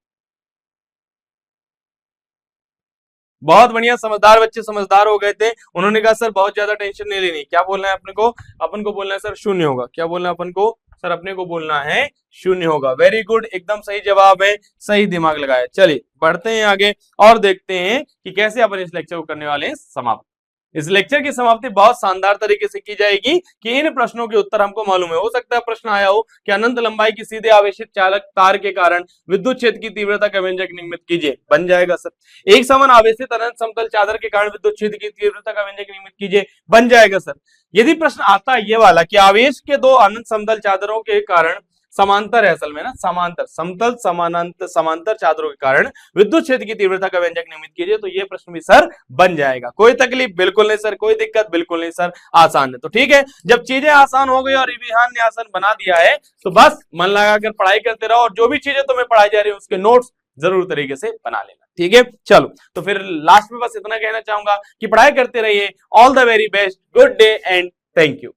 बहुत बढ़िया, समझदार बच्चे समझदार हो गए थे, उन्होंने कहा सर बहुत ज्यादा टेंशन नहीं लेनी। क्या बोलना है अपने को, अपन को बोलना है सर शून्य होगा। क्या बोलना है अपन को सर, अपने को बोलना है शून्य होगा। वेरी गुड, एकदम सही जवाब है, सही दिमाग लगाया। चलिए बढ़ते हैं आगे और देखते हैं कि कैसे अपन इस लेक्चर को करने वाले हैं समाप्त। इस लेक्चर की समाप्ति बहुत शानदार तरीके से की जाएगी कि इन प्रश्नों के उत्तर हमको मालूम है। हो सकता है प्रश्न आया हो कि अनंत लंबाई की सीधे आवेशित चालक तार के कारण विद्युत क्षेत्र की तीव्रता का व्यंजक निम्नित कीजिए। बन जाएगा सर। एक समान आवेशित अनंत समतल चादर के कारण विद्युत क्षेत्र की तीव्रता का व्यंजक निम्नित कीजिए। बन जाएगा सर। यदि प्रश्न आता है ये वाला कि आवेश के 2 अनंत समतल चादरों के कारण समांतर है, असल में ना समांतर, समतल समानांतर समांतर चादरों के कारण विद्युत क्षेत्र की तीव्रता का व्यंजक निम्नित कीजिए, तो ये प्रश्न भी सर बन जाएगा। कोई तकलीफ बिल्कुल नहीं सर, कोई दिक्कत बिल्कुल नहीं सर, आसान है। तो ठीक है, जब चीजें आसान हो गई और विहान ने आसान बना दिया है तो बस मन लगाकर पढ़ाई करते रहो, और जो भी चीजें तुम्हें पढ़ाई जा रही है उसके नोट्स जरूर तरीके से बना लेना। ठीक है, चलो तो फिर लास्ट में बस इतना कहना चाहूंगा कि पढ़ाई करते रहिए। All the very best, good day and thank you.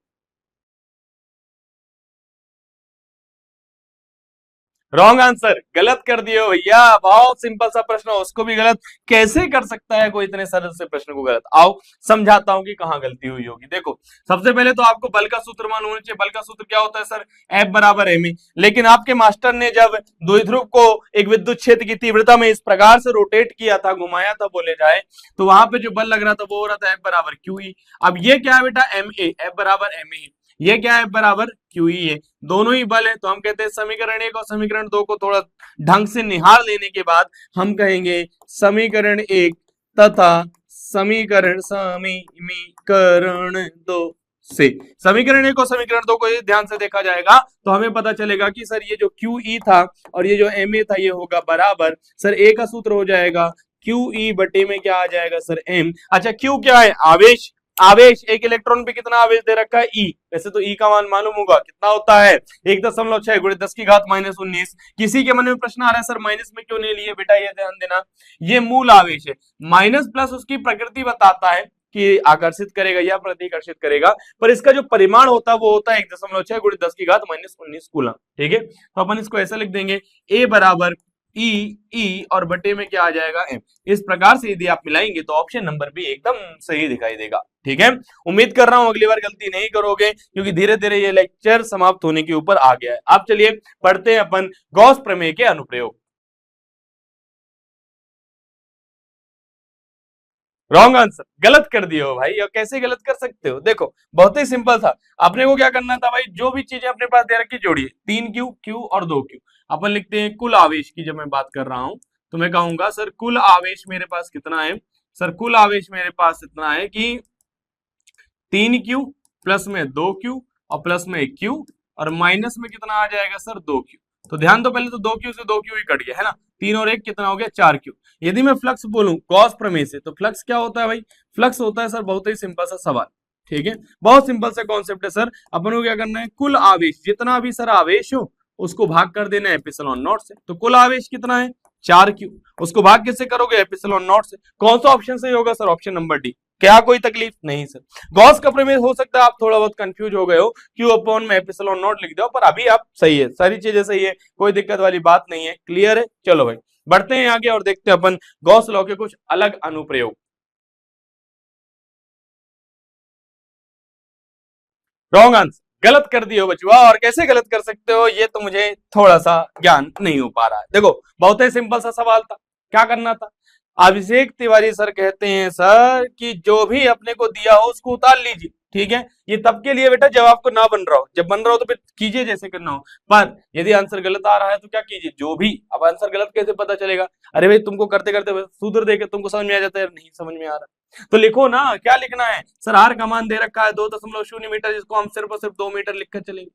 Wrong answer, गलत कर दिए हो भैया। बहुत सिंपल सा प्रश्न, उसको भी गलत कैसे कर सकता है कोई इतने सरल से प्रश्न को गलत। आओ समझाता हूं कि कहां गलती हुई होगी। देखो सबसे पहले तो आपको बल का सूत्र मालूम होना चाहिए। बल का सूत्र क्या होता है सर? F बराबर m। लेकिन आपके मास्टर ने जब द्विध्रुव को एक विद्युत क्षेत्र की तीव्रता में इस प्रकार से रोटेट किया था, घुमाया था बोले जाए, तो वहां पे जो बल लग रहा था वो हो रहा था F बराबर QE। अब ये क्या है बेटा? MA, F बराबर MA। ये क्या है? बराबर QE है। दोनों ही बल है, तो हम कहते हैं समीकरण 1 और समीकरण 2 को थोड़ा ढंग से निहार लेने के बाद हम कहेंगे समीकरण 1 तथा समीकरण 2 से। समीकरण 1 और समीकरण 2 को ध्यान से देखा जाएगा तो हमें पता चलेगा कि सर ये जो QE था और ये जो MA था ये होगा बराबर, सर A का सूत्र हो जाएगा QE बटे में क्या आ जाएगा सर? M। अच्छा Q क्या है? आवेश। आवेश, एक इलेक्ट्रॉन पे कितना आवेश दे रखा है? E। वैसे तो E का मान मालूम होगा, कितना होता है? 1.6 गुणित 10 की घात -19। किसी के मन में प्रश्न आ रहा है सर माइनस में क्यों नहीं लिए? बेटा ये ध्यान देना, ये मूल आवेश है। माइनस प्लस उसकी प्रकृति बताता है कि आकर्षित करेगा या प्रतिकर्षित करेगा, पर इसका जो परिमाण होता है वो होता है 1.6 गुणित 10 की घात -19 कूलम। ठीक है, तो अपन इसको ऐसा लिख देंगे A बराबर ई और बटे में क्या आ जाएगा? M। इस प्रकार से यदि आप मिलाएंगे तो ऑप्शन नंबर बी एकदम सही दिखाई देगा। ठीक है, उम्मीद कर रहा हूं अगली बार गलती नहीं करोगे, क्योंकि धीरे धीरे ये लेक्चर समाप्त होने के ऊपर आ गया है। आप चलिए पढ़ते हैं अपन गॉस प्रमेय के अनुप्रयोग। रॉन्ग आंसर, गलत कर दिए हो भाई। और कैसे गलत कर सकते हो? देखो बहुत ही सिंपल था। अपने को क्या करना था भाई? जो भी चीजें अपने पास दे रखी जोड़िए। 3Q, Q और 2Q। अपन लिखते हैं कुल आवेश की जब मैं बात कर रहा हूं तो मैं कहूंगा सर कुल आवेश मेरे पास कितना है? सर कुल आवेश मेरे पास इतना है कि 3Q प्लस में 2Q और प्लस में Q और माइनस में कितना आ जाएगा सर? 2Q। तो ध्यान दो, पहले तो 2Q से 2Q ही कट गया है ना, 3 और 1 कितना हो गया? 4Q। यदि मैं फ्लक्स बोलूं गॉस प्रमेय से, तो फ्लक्स क्या होता है भाई? फ्लक्स होता है सर बहुत ही सिंपल सा सवाल। ठीक है, बहुत सिंपल सा कॉन्सेप्ट है सर। अपन को क्या करना है? कुल आवेश, जितना भी सर आवेश हो उसको भाग कर देना है एप्सिलॉन नॉट से। तो कुल आवेश कितना है? 4Q। उसको भाग किससे करोगे? एप्सिलॉन नॉट से। कौन सा ऑप्शन सही होगा सर? Option number D. क्या कोई तकलीफ नहीं सर? गॉस का प्रमेय हो सकता है आप थोड़ा बहुत कंफ्यूज हो गए हो, क्यू अपॉन में एप्सिलॉन नॉट लिख दो, पर अभी आप सही है, सारी चीजें सही है, कोई दिक्कत वाली बात नहीं है। क्लियर है? चलो भाई बढ़ते हैं आगे और देखते हैं अपन गॉस लॉ के कुछ अलग अनुप्रयोग। रॉन्ग आंसर, गलत कर दिए हो बचुआ। और कैसे गलत कर सकते हो ये तो मुझे थोड़ा सा ज्ञान नहीं हो पा रहा है। देखो बहुत ही सिंपल सा सवाल था, क्या करना था? अभिषेक तिवारी सर कहते हैं सर कि जो भी अपने को दिया हो उसको उतार लीजिए। ठीक है, ये तब के लिए बेटा जब आपको ना बन रहा हो, जब बन रहा हो तो फिर कीजिए जैसे करना हो। पर यदि आंसर गलत आ रहा है तो क्या कीजिए? जो भी। अब आंसर गलत कैसे पता चलेगा? अरे भाई तुमको करते करते सूत्र देके तुमको समझ में आ जाता है, नहीं समझ में आ रहा तो लिखो ना, क्या लिखना है सर? आर का मान दे रखा है 2.0 मीटर, जिसको हम सिर्फ और सिर्फ 2 मीटर लिखकर चलेंगे।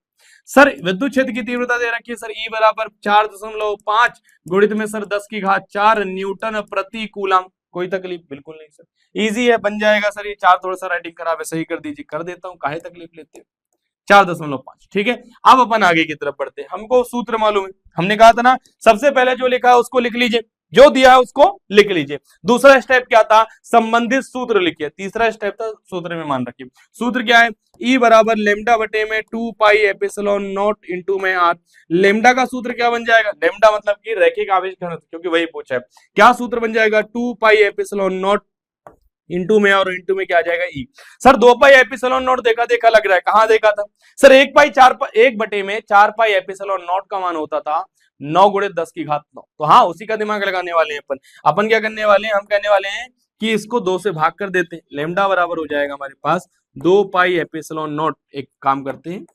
सर विद्युत क्षेत्र की तीव्रता दे रखी है सर ई बराबर 4.5 गुणित में सर 10 की घात 4 न्यूटन प्रति कूलम। कोई तकलीफ बिल्कुल नहीं सर, इजी है, बन जाएगा सर। ये 4 थोड़ा सा राइटिंग खराब है, सही कर दीजिए। कर देता हूं, काहे तकलीफ लेते हो? 4.5। ठीक है, अब अपन आगे की तरफ बढ़ते हैं। हमको सूत्र मालूम है, हमने कहा था ना सबसे पहले जो लिखा है उसको लिख लीजिए, जो दिया है उसको लिख लीजिए। दूसरा स्टेप क्या था? संबंधित सूत्र लिखिए। तीसरा स्टेप था सूत्र में मान रखिए। सूत्र क्या है? ई बराबर लेमडा बटे में 2 पाई एप्सिलॉन नॉट इंटू में आर। लेमडा का सूत्र क्या बन जाएगा? लेमडा मतलब कि रैखिक आवेश घनत्व, क्योंकि वही पूछा है। क्या सूत्र बन जाएगा? 2 पाई एप्सिलॉन नॉट इंटू में, और इंटू में क्या आ जाएगा? ई। सर 2 पाई एप्सिलॉन नॉट देखा देखा लग रहा है, कहां देखा था सर? 1 बटे में 4 पाई एप्सिलॉन नॉट का मान होता था 9 गुणित 10 की घात 9। तो हाँ, उसी का दिमाग लगाने वाले हैं अपन। अपन क्या करने वाले हैं? हम कहने वाले हैं कि इसको 2 से भाग कर देते हैं। लेमडा बराबर हो जाएगा हमारे पास 2 पाई एप्सिलॉन नॉट। एक काम करते हैं,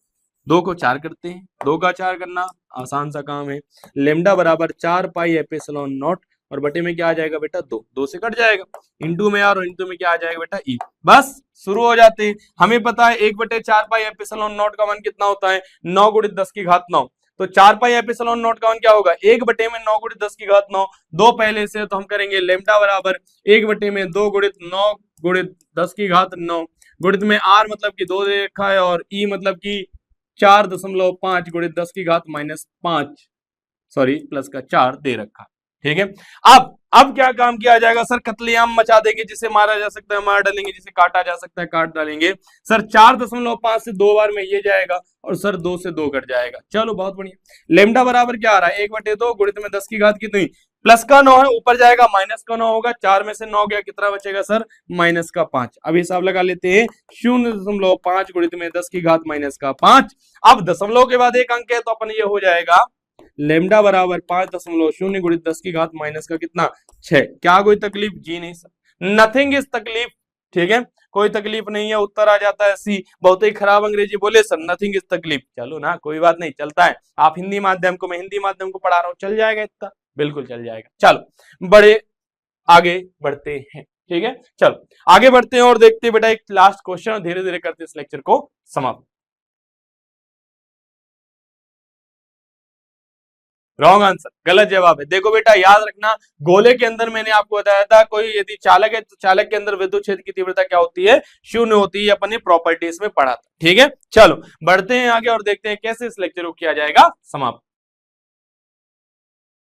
2 को 4 करते हैं, 2 का 4 करना आसान सा काम है। लेमडा बराबर 4 पाई एप्सिलॉन नॉट और बटे में क्या आ जाएगा बेटा? 2। 2 से कट जाएगा, इंटू में और इंटू में क्या आ जाएगा बेटा? ई। बस शुरू हो जाते हैं। हमें पता है 1/4 पाई एप्सिलॉन नॉट का मान कितना होता है? 9 गुणित 10 की घात 9। तो 4 पाई एप्सिलॉन नॉट का मान क्या होगा? 1 बटे में 9 गुणित 10 की घात 9। 2 पहले से, तो हम करेंगे लेमडा बराबर 1 बटे में 2 गुणित 9 गुणित 10 की घात 9 गुणित में आर मतलब कि 2 दे रखा है, और ई मतलब कि 4.5 गुणित 10 की घात -5, सॉरी प्लस का 4 दे रखा। ठीक है। अब क्या काम किया जाएगा सर, कत्लेआम मचा देंगे, जिसे मारा जा सकता है मार डालेंगे, जिसे काटा जा सकता है काट डालेंगे। सर 4.5 से 2 बार में ये जाएगा और सर 2 से 2 कट जाएगा। चलो बहुत बढ़िया। लेमडा बराबर क्या आ रहा है, 1/2 गुणित में 10 की घात कितनी, प्लस का 9 है, ऊपर जाएगा माइनस का 9 होगा, 4 में से 9 गया, कितना बचेगा सर, माइनस का 5। अब हिसाब लगा लेते हैं, 0.5 गुणित में 10 की घात माइनस का 5। अब दशमलव के बाद एक अंक है तो अपन ये हो जाएगा लेमडा बराबर 5.0 गुणित 10 की घात माइनस का कितना 6। क्या कोई तकलीफ, जी नहीं सर, नथिंग इज तकलीफ। ठीक है, कोई तकलीफ नहीं है, उत्तर आ जाता है सी। बहुत ही खराब अंग्रेजी बोले सर, नथिंग इज तकलीफ। चलो ना, कोई बात नहीं, चलता है। आप हिंदी माध्यम को, मैं हिंदी माध्यम को पढ़ा रहा हूं, चल जाएगा इतना, बिल्कुल चल जाएगा। चलो बड़े आगे बढ़ते हैं। ठीक है, चलो आगे बढ़ते हैं और देखते हैं बेटा एक लास्ट क्वेश्चन, धीरे धीरे करते इस लेक्चर को समाप्त। रॉन्ग आंसर, गलत जवाब है। देखो बेटा याद रखना, गोले के अंदर मैंने आपको बताया था, कोई यदि चालक है तो चालक के अंदर विद्युत क्षेत्र की तीव्रता क्या होती है, शून्य होती है। अपन ने प्रॉपर्टीज में पढ़ा था। ठीक है, चलो बढ़ते हैं आगे और देखते हैं कैसे इस लेक्चर को किया जाएगा समाप्त।